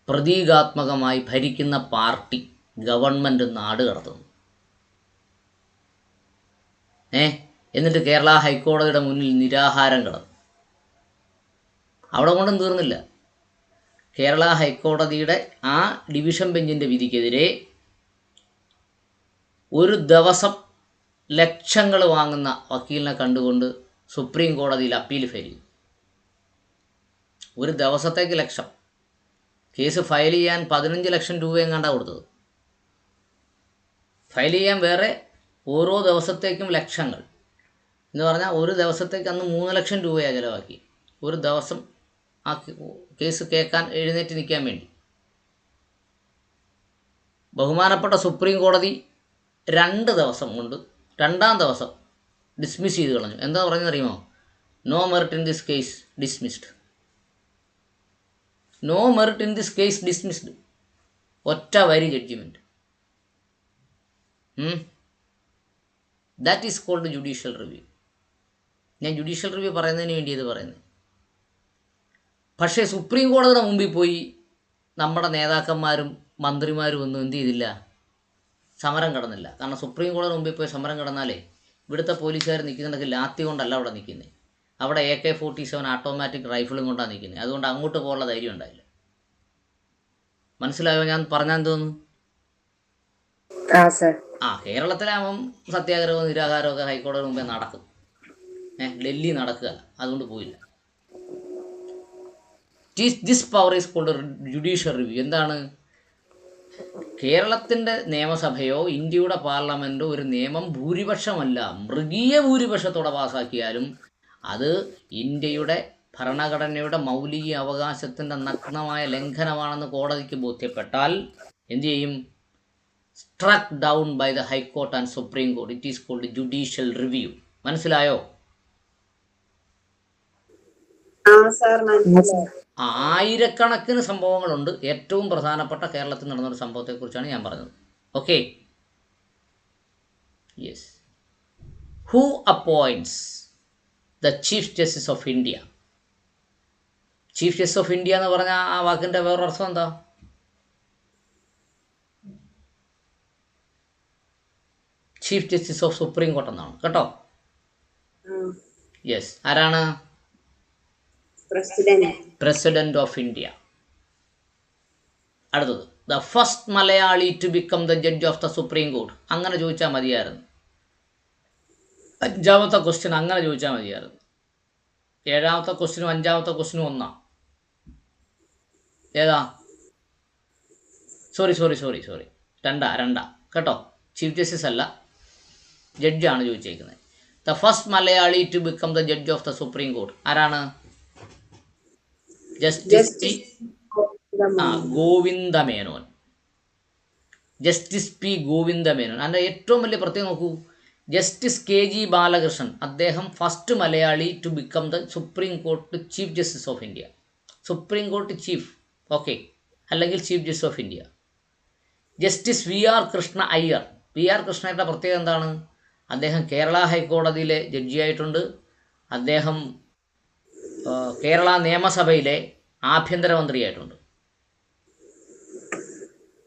പ്രതീകാത്മകമായി ഭരിക്കുന്ന പാർട്ടി ഗവൺമെൻറ് നാട് കടത്തുന്നു. എന്നിട്ട് കേരള ഹൈക്കോടതിയുടെ മുന്നിൽ നിരാഹാരം കിടന്നു. അവിടെ കൊണ്ടും തീർന്നില്ല. കേരള ഹൈക്കോടതിയുടെ ആ ഡിവിഷൻ ബെഞ്ചിൻ്റെ വിധിക്കെതിരെ ഒരു ദിവസം ലക്ഷങ്ങൾ വാങ്ങുന്ന വക്കീലിനെ കണ്ടുകൊണ്ട് സുപ്രീം കോടതിയിൽ അപ്പീൽ ഫയൽ ചെയ്തു. ഒരു ദിവസത്തേക്ക് ലക്ഷം. കേസ് ഫയൽ ചെയ്യാൻ 15 ലക്ഷം രൂപയും കണ്ടാണ് കൊടുത്തത്. ഫയൽ ചെയ്യാൻ വേറെ ഓരോ ദിവസത്തേക്കും ലക്ഷങ്ങൾ എന്ന് പറഞ്ഞാൽ ഒരു ദിവസത്തേക്ക് അന്ന് 3 ലക്ഷം രൂപയാണ് ചിലവാക്കി. ഒരു ദിവസം ആ കേസ് കേൾക്കാൻ എഴുന്നേറ്റ് നിൽക്കാൻ വേണ്ടി. ബഹുമാനപ്പെട്ട സുപ്രീം കോടതി 2 ദിവസം കൊണ്ട് 2-ാം ദിവസം ഡിസ്മിസ് ചെയ്ത് കളഞ്ഞു. എന്താ പറഞ്ഞറിയുമോ? No merit in this case dismissed. No merit in this case dismissed. ഒറ്റ വരി judgement. That is called judicial review. ഞാൻ ജുഡീഷ്യൽ റിവ്യൂ പറയുന്നതിന് വേണ്ടി ഇത് പറയുന്നത്. പക്ഷേ സുപ്രീം കോടതിയുടെ മുമ്പിൽ പോയി നമ്മുടെ നേതാക്കന്മാരും മന്ത്രിമാരും ഒന്നും എന്ത് ചെയ്തില്ല? സമരം കിടന്നില്ല. കാരണം സുപ്രീം കോടതിയുടെ മുമ്പിൽ പോയി സമരം കിടന്നാലേ ഇവിടുത്തെ പോലീസുകാർ നിൽക്കുന്നുണ്ടെങ്കിൽ ലാത്തി കൊണ്ടല്ല അവിടെ നിൽക്കുന്നത്. അവിടെ AK-47 ഓട്ടോമാറ്റിക് റൈഫിളും കൊണ്ടാണ് നിൽക്കുന്നത്. അതുകൊണ്ട് അങ്ങോട്ട് പോകാനുള്ള ധൈര്യം ഉണ്ടായില്ല. മനസ്സിലായോ ഞാൻ പറഞ്ഞാൽ തോന്നുന്നു? കേരളത്തിലാവുമ്പം സത്യാഗ്രഹവും നിരാഹാരവും ഒക്കെ ഹൈക്കോടതി മുമ്പേ നടക്കും. ഡൽഹി നടക്കുക, അതുകൊണ്ട് പോയില്ല. This power is called judicial review. എന്താണ്? കേരളത്തിൻ്റെ നിയമസഭയോ ഇന്ത്യയുടെ പാർലമെൻറ്റോ ഒരു നിയമം ഭൂരിപക്ഷമല്ല, മൃഗീയ ഭൂരിപക്ഷത്തോടെ പാസ്സാക്കിയാലും അത് ഇന്ത്യയുടെ ഭരണഘടനയുടെ മൗലിക അവകാശത്തിൻ്റെ നഗ്നമായ ലംഘനമാണെന്ന് കോടതിക്ക് ബോധ്യപ്പെട്ടാൽ എന്തു ചെയ്യും? Struck down by the high court and supreme court. It is called judicial review. മനസ്സിലായോ? ആയിരക്കണക്കിന് സംഭവങ്ങളുണ്ട്. ഏറ്റവും പ്രധാനപ്പെട്ട കേരളത്തിൽ നടന്നൊരു സംഭവത്തെക്കുറിച്ചാണ് ഞാൻ പറഞ്ഞത്. Okay, yes. Who appoints the chief justice of India? Chief justice of India എന്ന് പറഞ്ഞാൽ ആ വാക്കിൻ്റെ വേറൊരർത്ഥം എന്താ? Chief justice of supreme court എന്നാണ് കേട്ടോ. യെസ്. ആരാണ്? President of India. അടുത്തത്, the first Malayali to become the judge of the supreme court. അങ്ങനെ ചോദിച്ചാൽ മതിയായിരുന്നു. 5ാമത്തെ ക്വസ്റ്റ്യൻ അങ്ങനെ ചോദിച്ചാൽ മതിയായിരുന്നു. 7ാമത്തെ ക്വസ്റ്റ്യനും 5ാമത്തെ ക്വസ്റ്റ്യനും ഒന്നാ. ഏതാ? സോറി രണ്ടാ കേട്ടോ. ചീഫ് ജസ്റ്റിസ് അല്ല, ജഡ്ജാണ് ചോദിച്ചേക്കുന്നത്. The first Malayali to become the judge of the supreme court ആരാണ്? Justice Govinda Menon. Justice P Govinda Menon. അതിൻ്റെ ഏറ്റവും വലിയ പ്രത്യേകം നോക്കൂ, ജസ്റ്റിസ് KG ബാലകൃഷ്ണൻ, അദ്ദേഹം first Malayali to become the supreme court chief justice of India. Supreme court chief, okay, അല്ലെങ്കിൽ chief justice of India. Justice VR Krishna Iyer. VR കൃഷ്ണയുടെ പ്രത്യേകത എന്താണ്? അദ്ദേഹം കേരള ഹൈക്കോടതിയിലെ ജഡ്ജിയായിട്ടുണ്ട്. അദ്ദേഹം കേരള നിയമസഭയിലെ ആഭ്യന്തരമന്ത്രിയായിട്ടുണ്ട്.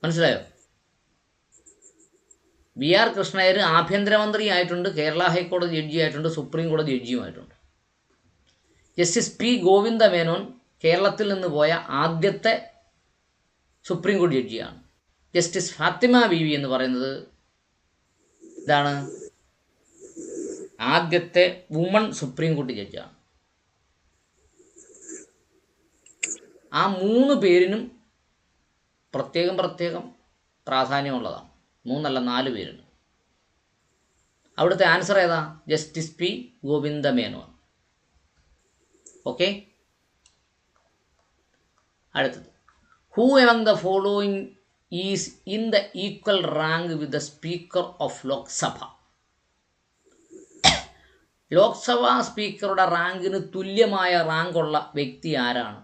മനസ്സിലായോ? VR കൃഷ്ണയ്യർ ആഭ്യന്തരമന്ത്രിയായിട്ടുണ്ട്, കേരള ഹൈക്കോടതി ജഡ്ജിയായിട്ടുണ്ട്, സുപ്രീം കോടതി ജഡ്ജിയുമായിട്ടുണ്ട്. ജസ്റ്റിസ് P ഗോവിന്ദ മേനോൻ കേരളത്തിൽ നിന്ന് പോയ ആദ്യത്തെ സുപ്രീം കോടതി ജഡ്ജിയാണ്. ജസ്റ്റിസ് ഫാത്തിമ ബീവി എന്ന് പറയുന്നത് ഇതാണ്, ആദ്യത്തെ വുമൺ സുപ്രീം കോടതി ജഡ്ജാണ്. ആ 3 പേരിനും പ്രത്യേകം പ്രാധാന്യമുള്ളതാണ്. 3 അല്ല 4 പേരിനും. അവിടുത്തെ ആൻസർ ഏതാ? Justice P Govinda Menon. Okay, അടുത്തത്, who among the following is in the equal rank with the speaker of Lok Sabha? Lok Sabha സ്പീക്കറുടെ റാങ്കിന് തുല്യമായ റാങ്കുള്ള വ്യക്തി ആരാണ്?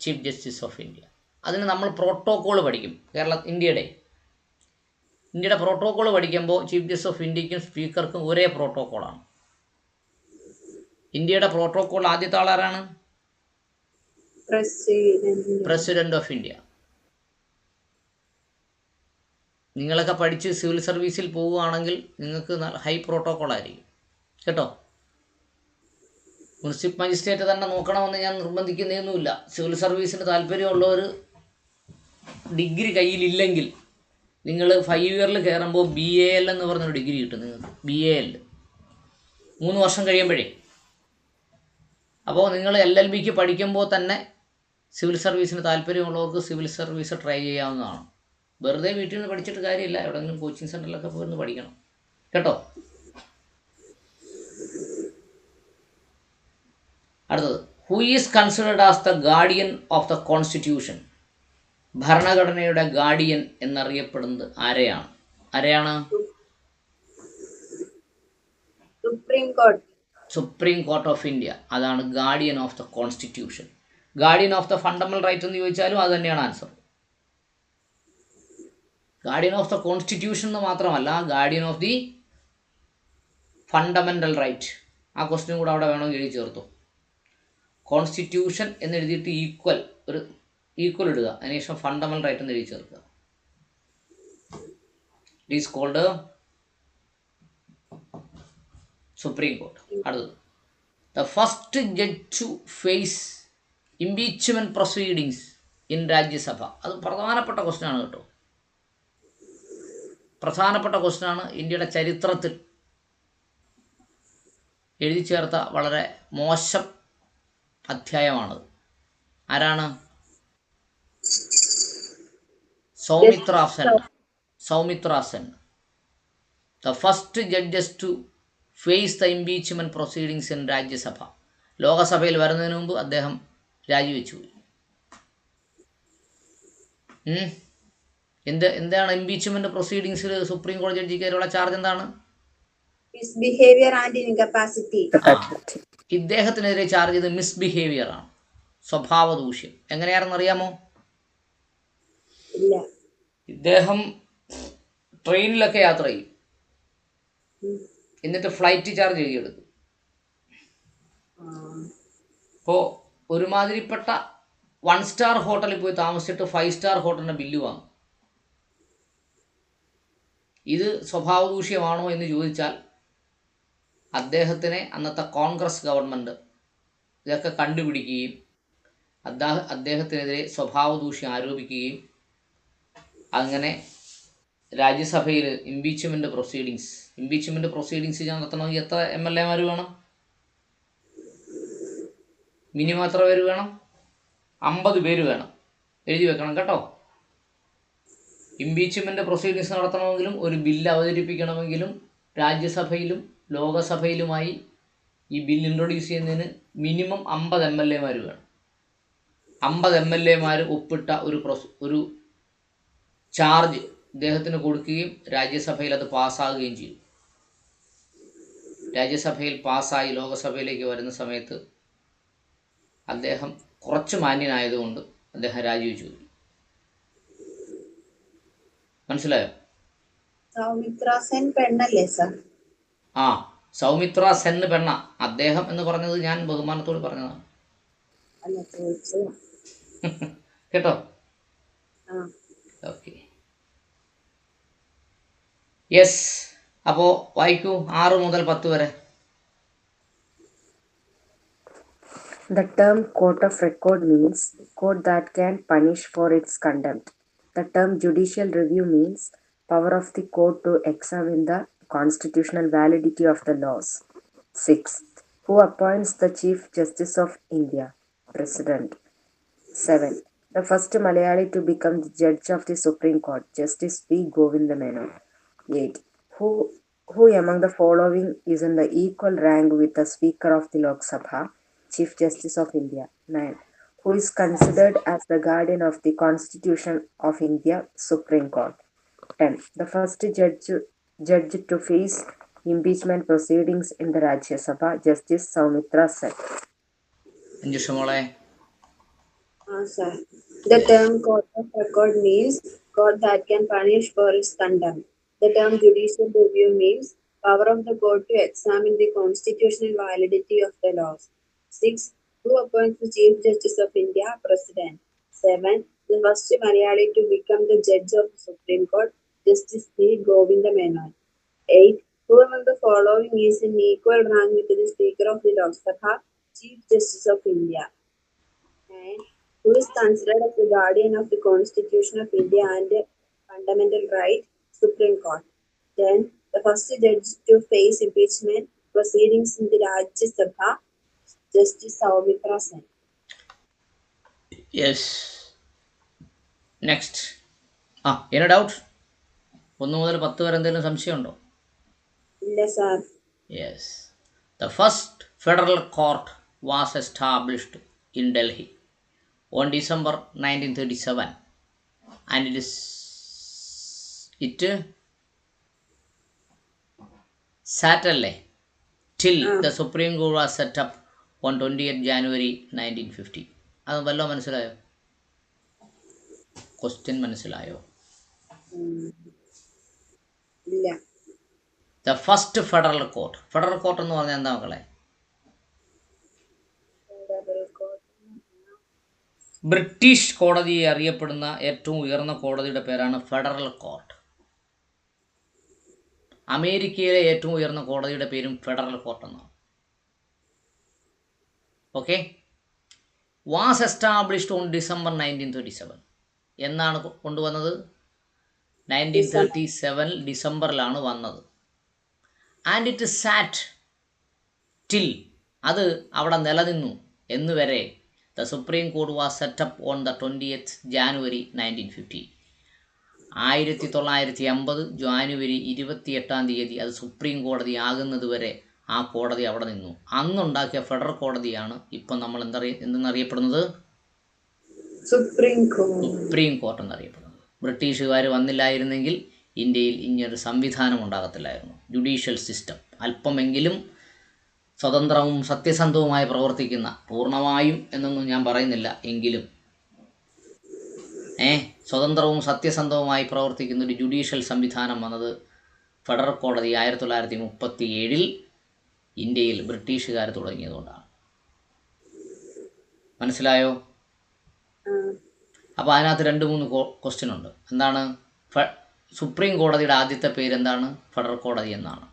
Chief justice of India. അതിന് നമ്മൾ പ്രോട്ടോകോൾ പഠിക്കും. ഇന്ത്യയുടെ പ്രോട്ടോകോൾ പഠിക്കുമ്പോൾ ചീഫ് ജസ്റ്റിസ് ഓഫ് ഇന്ത്യക്കും സ്പീക്കർക്കും ഒരേ പ്രോട്ടോകോളാണ്. ഇന്ത്യയുടെ പ്രോട്ടോകോൾ ആദ്യത്തെ ആളാരാണ്? President of India. നിങ്ങളൊക്കെ പഠിച്ച് സിവിൽ സർവീസിൽ പോവുകയാണെങ്കിൽ നിങ്ങൾക്ക് ഹൈ പ്രോട്ടോകോൾ ആയിരിക്കും കേട്ടോ. മുനിസിപ്പൽ മജിസ്ട്രേറ്റ് തന്നെ നോക്കണമെന്ന് ഞാൻ നിർബന്ധിക്കുന്നതൊന്നുമില്ല. സിവിൽ സർവീസിന് താല്പര്യമുള്ളവർ ഡിഗ്രി കയ്യിലില്ലെങ്കിൽ നിങ്ങൾ 5 ഇയറിൽ കയറുമ്പോൾ BAL എന്ന് പറഞ്ഞൊരു ഡിഗ്രി കിട്ടും നിങ്ങൾക്ക്. BAL 3 വർഷം കഴിയുമ്പോഴേ. അപ്പോൾ നിങ്ങൾ LLBക്ക് പഠിക്കുമ്പോൾ തന്നെ സിവിൽ സർവീസിന് താല്പര്യമുള്ളവർക്ക് സിവിൽ സർവീസ് ട്രൈ ചെയ്യാവുന്നതാണ്. വെറുതെ വീട്ടിൽ നിന്ന് പഠിച്ചിട്ട് കാര്യമില്ല, എവിടെയെങ്കിലും കോച്ചിങ് സെൻറ്ററിലൊക്കെ പോയിരുന്ന് പഠിക്കണം കേട്ടോ. അടുത്തത്, who is considered as the guardian of the constitution? ഭരണഘടനയുടെ ഗാർഡിയൻ എന്നറിയപ്പെടുന്നത് ആരെയാണ്? Supreme court of India. അതാണ് guardian of the constitution. Guardian of the fundamental right എന്ന് ചോദിച്ചാലും അത് തന്നെയാണ് answer. Guardian of the constitution എന്ന് മാത്രമല്ല, guardian of the fundamental right. ആ ക്വസ്റ്റ്യൻ കൂടെ അവിടെ വേണമെങ്കിൽ എഴുതി ചേർത്തു. കോൺസ്റ്റിറ്റ്യൂഷൻ എന്ന് എഴുതിയിട്ട് ഈക്വൽ ഇടുക, അതിനുശേഷം ഫണ്ടമെന്റൽ റൈറ്റ് എന്ന് എഴുതി ചേർക്കുക. It is called supreme court. അടുത്തത്, the first judge to face impeachment proceedings in Rajya Sabha. അത് പ്രധാനപ്പെട്ട ക്വസ്റ്റ്യൻ ആണ് കേട്ടോ. പ്രധാനപ്പെട്ട ക്വസ്റ്റ്യൻ ആണ്. ഇന്ത്യയുടെ ചരിത്രത്തിൽ എഴുതി ചേർത്ത വളരെ മോശം അധ്യായമാണത്. ആരാണ്? Soumitra Sen. The first judges to face the impeachment proceedings in Rajya Sabha. ലോകസഭയിൽ വരുന്നതിന് മുമ്പ് അദ്ദേഹം രാജിവെച്ചു പോയി. എന്താണ് ഇംപീച്ച്മെന്റ് പ്രൊസീഡിങ്സിൽ സുപ്രീം കോടതി ജഡ്ജിക്കാരുള്ള ചാർജ് എന്താണ്? Misbehaviour and incapacity. ഇദ്ദേഹത്തിനെതിരെ ചാർജ് ചെയ്ത് മിസ്ബിഹേവിയർ ആണ്, സ്വഭാവ ദൂഷ്യം. എങ്ങനെയാണെന്ന് അറിയാമോ? ഇല്ല. ഇദ്ദേഹം ട്രെയിനിലൊക്കെ യാത്ര ചെയ്യും, എന്നിട്ട് ഫ്ലൈറ്റ് ചാർജ് എഴുതിയെടുക്കും. ഇപ്പോൾ ഒരുമാതിരിപ്പെട്ട 1 സ്റ്റാർ ഹോട്ടലിൽ പോയി താമസിച്ചിട്ട് 5 സ്റ്റാർ ഹോട്ടലിൻ്റെ ബില്ല് വാങ്ങും. ഇത് സ്വഭാവ ദൂഷ്യമാണോ എന്ന് ചോദിച്ചാൽ അദ്ദേഹത്തിനെ അന്നത്തെ കോൺഗ്രസ് ഗവൺമെൻറ് ഇതൊക്കെ കണ്ടുപിടിക്കുകയും അദ്ദേഹത്തിനെതിരെ സ്വഭാവ ദൂഷ്യം ആരോപിക്കുകയും അങ്ങനെ രാജ്യസഭയിൽ ഇംപീച്ച്മെന്റ് പ്രൊസീഡിങ്സ് നടത്തണമെങ്കിൽ എത്ര MLA വേണം? മിനിമം എത്ര പേര് വേണം? 50 പേര് വേണം. എഴുതി വെക്കണം കേട്ടോ. ഇംപീച്ച്മെന്റ് പ്രൊസീഡിങ്സ് നടത്തണമെങ്കിലും ഒരു ബില്ല് അവതരിപ്പിക്കണമെങ്കിലും രാജ്യസഭയിലും ലോകസഭയിലുമായി ഈ ബില്ല് ഇൻട്രൊഡ്യൂസ് ചെയ്യുന്നതിന് മിനിമം 50 MLA വേണം. 50 MLA ഒപ്പിട്ട ഒരു ചാർജ് ഇദ്ദേഹത്തിന് കൊടുക്കുകയും രാജ്യസഭയിൽ അത് പാസ്സാകുകയും ചെയ്യും. രാജ്യസഭയിൽ പാസ്സായി ലോകസഭയിലേക്ക് വരുന്ന സമയത്ത് അദ്ദേഹം കുറച്ച് മാന്യനായതുകൊണ്ട് അദ്ദേഹം രാജിവെച്ചു. മനസ്സിലായോ? സൗമിത്ര സെൻ പെണ്ണല്ലേ സർ? സൗമിത്ര സെൻ പെണ്ണ. അദ്ദേഹം എന്ന് പറഞ്ഞത് ഞാൻ ബഹുമാനത്തോട് പറഞ്ഞതാണ് കേട്ടോ. Okay, yes. അപ്പോൾ വായിക്കൂ 6 മുതൽ 10 വരെ. The term court of record means court that can punish for its contempt. The term judicial review means power of the court to examine the constitutional validity of the laws. 6th, who appoints the Chief Justice of India? President. 7. The first Malayali to become the judge of the Supreme Court, Justice P. Govinda Menon. 8. Who among the following is in the equal rank with the Speaker of the Lok Sabha, Chief Justice of India? 9. Who is considered as the guardian of the Constitution of India, Supreme Court? 10. The first judge to face impeachment proceedings in the Rajya Sabha, Justice Soumitra Sen. Sir. The term court of record means court that can punish for its contempt. The term judicial review means power of the court to examine the constitutional validity of the laws. 6. Who appoints the Chief Justice of India? President. 7. The first Malayali to become the judge of the Supreme Court, Justice P. Govinda Menon. 8. Who among the following is in equal rank with the Speaker of the Lok Sabha, Chief Justice of India? 9. Who is considered as the guardian of the Constitution of India and Fundamental Right, Supreme Court. Then, the first judge to face impeachment proceedings in the Rajya Sabha, Justice Soumitra Sen. Yes. Next. Any doubt? 1 മുതൽ 10 വരെ എന്തെങ്കിലും സംശയമുണ്ടോ? Illa, sir. Yes. The first federal court was established in Delhi on December 1937 and it sat till the Supreme Court was set up on 28th January 1950. അത് വല്ലോ മനസ്സിലായോ? Question മനസ്സിലായോ? ഇല്ല. The first federal court. Federal court എന്ന് പറഞ്ഞാൽ എന്താ മക്കളെ? British കോടതി അറിയപ്പെടുന്ന ഏറ്റവും ഉയർന്ന കോടതിയുടെ പേരാണ് ഫെഡറൽ കോർട്ട്. അമേരിക്കയിലെ ഏറ്റവും ഉയർന്ന കോടതിയുടെ പേരും ഫെഡറൽ കോർട്ട് എന്നാണ്. Okay. Was established on December 1937. എന്നാണ് കൊണ്ടുവന്നത്? 1937 ഡിസംബറിലാണ് വന്നത്. ആൻഡ് ഇറ്റ് സാറ്റ് ടിൽ, അത് അവിടെ നിലനിന്നു എന്നുവരെ. The supreme court was set up on the 20th January 1950. 1950 January 28 അത് സുപ്രീം കോടതി ആകുന്നത് വരെ ആ കോടതി അവിടെ നിന്നു. അന്നുണ്ടാക്കിയ ഫെഡറൽ കോടതിയാണ് ഇപ്പം നമ്മൾ എന്തെന്നറിയപ്പെടുന്നത്? സുപ്രീം കോർട്ട് എന്നറിയപ്പെടുന്നത്. ബ്രിട്ടീഷുകാർ വന്നില്ലായിരുന്നെങ്കിൽ ഇന്ത്യയിൽ ഇങ്ങനൊരു സംവിധാനം ഉണ്ടാകത്തില്ലായിരുന്നു. ജുഡീഷ്യൽ സിസ്റ്റം അല്പമെങ്കിലും സ്വതന്ത്രവും സത്യസന്ധവുമായി പ്രവർത്തിക്കുന്ന, പൂർണ്ണമായും എന്നൊന്നും ഞാൻ പറയുന്നില്ല, എങ്കിലും സ്വതന്ത്രവും സത്യസന്ധവുമായി പ്രവർത്തിക്കുന്ന ഒരു ജുഡീഷ്യൽ സംവിധാനം വന്നത് ഫെഡറൽ കോടതി 1937 ഇന്ത്യയിൽ ബ്രിട്ടീഷുകാർ തുടങ്ങിയതുകൊണ്ടാണ്. മനസ്സിലായോ? അപ്പോൾ അതിനകത്ത് 2-3 ക്വസ്റ്റ്യൻ ഉണ്ട്. എന്താണ്? സുപ്രീം കോടതിയുടെ ആദ്യത്തെ പേരെന്താണ്? ഫെഡറൽ കോടതി എന്നാണ്.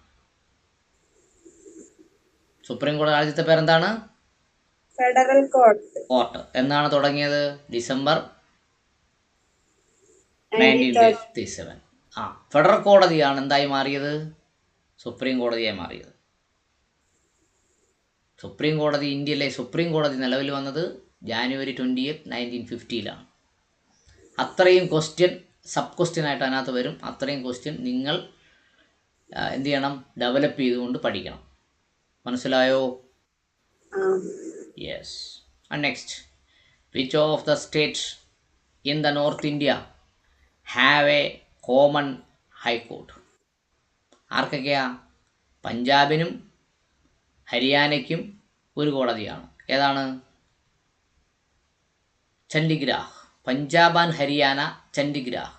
സുപ്രീം കോടതി ആദ്യത്തെ പേരെന്താണ്? Federal court. എന്നാണ് തുടങ്ങിയത്? ഡിസംബർ 1937. ഫെഡറൽ കോടതിയാണ് എന്തായി മാറിയത്? സുപ്രീം കോടതിയായി മാറിയത്. സുപ്രീം കോടതി, ഇന്ത്യയിലെ സുപ്രീം കോടതി നിലവിൽ വന്നത് January 20th 1950. അത്രയും ക്വസ്റ്റ്യൻ സബ് ക്വസ്റ്റ്യൻ ആയിട്ട് അതിനകത്ത് വരും. അത്രയും ക്വസ്റ്റ്യൻ നിങ്ങൾ എന്ത് ചെയ്യണം? ഡെവലപ്പ് ചെയ്തുകൊണ്ട് പഠിക്കണം. മനസ്സിലായോ? Yes. Next. Which of the states in the north India have a common high court? ആർക്കൊക്കെയാ? പഞ്ചാബിനും ഹരിയാനയ്ക്കും ഒരു കോടതിയാണ്. ഏതാണ്? ചണ്ഡിഗ്രാഹ്. പഞ്ചാബ് ആൻഡ് ഹരിയാന ചണ്ഡിഗ്രാഹ്.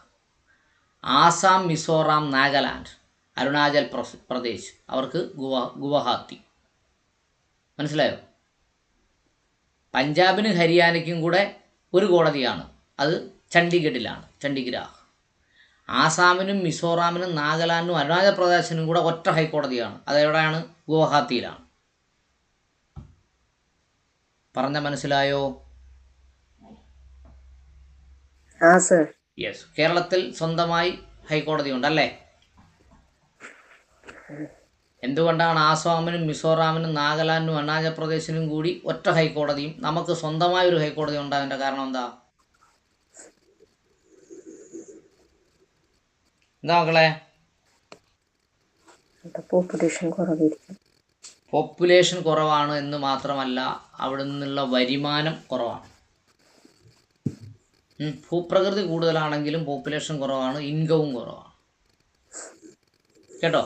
ആസാം, മിസോറാം, നാഗാലാൻഡ്, അരുണാചൽ പ്രദേശ് അവർക്ക് ഗുവാഹത്തി. മനസ്സിലായോ? പഞ്ചാബിനും ഹരിയാനയ്ക്കും കൂടെ ഒരു കോടതിയാണ്, അത് ചണ്ഡീഗഡിലാണ്, ചണ്ഡിഗ്രാഹ്. ആസാമിനും മിസോറാമിനും നാഗാലാൻഡിനും അരുണാചൽ പ്രദേശിനും കൂടെ ഒറ്റ ഹൈക്കോടതിയാണ്, അതെവിടെയാണ്? ഗുവാഹത്തിയിലാണ്. പറഞ്ഞ മനസ്സിലായോ? യെസ്. കേരളത്തിൽ സ്വന്തമായി ഹൈക്കോടതി ഉണ്ടല്ലേ? എന്തുകൊണ്ടാണ് ആസാമിനും മിസോറാമിനും നാഗാലാൻഡിനും അരുണാചൽ പ്രദേശിനും കൂടി ഒറ്റ ഹൈക്കോടതിയും നമുക്ക് സ്വന്തമായ ഒരു ഹൈക്കോടതി ഉണ്ടായതിൻ്റെ കാരണം എന്താ? മക്കളെ? പോപ്പുലേഷൻ കുറവാണ് എന്ന് മാത്രമല്ല, അവിടെ നിന്നുള്ള വരുമാനം കുറവാണ്. ഭൂപ്രകൃതി കൂടുതലാണെങ്കിലും പോപ്പുലേഷൻ കുറവാണ്, ഇൻകവും കുറവാണ്. കേട്ടോ?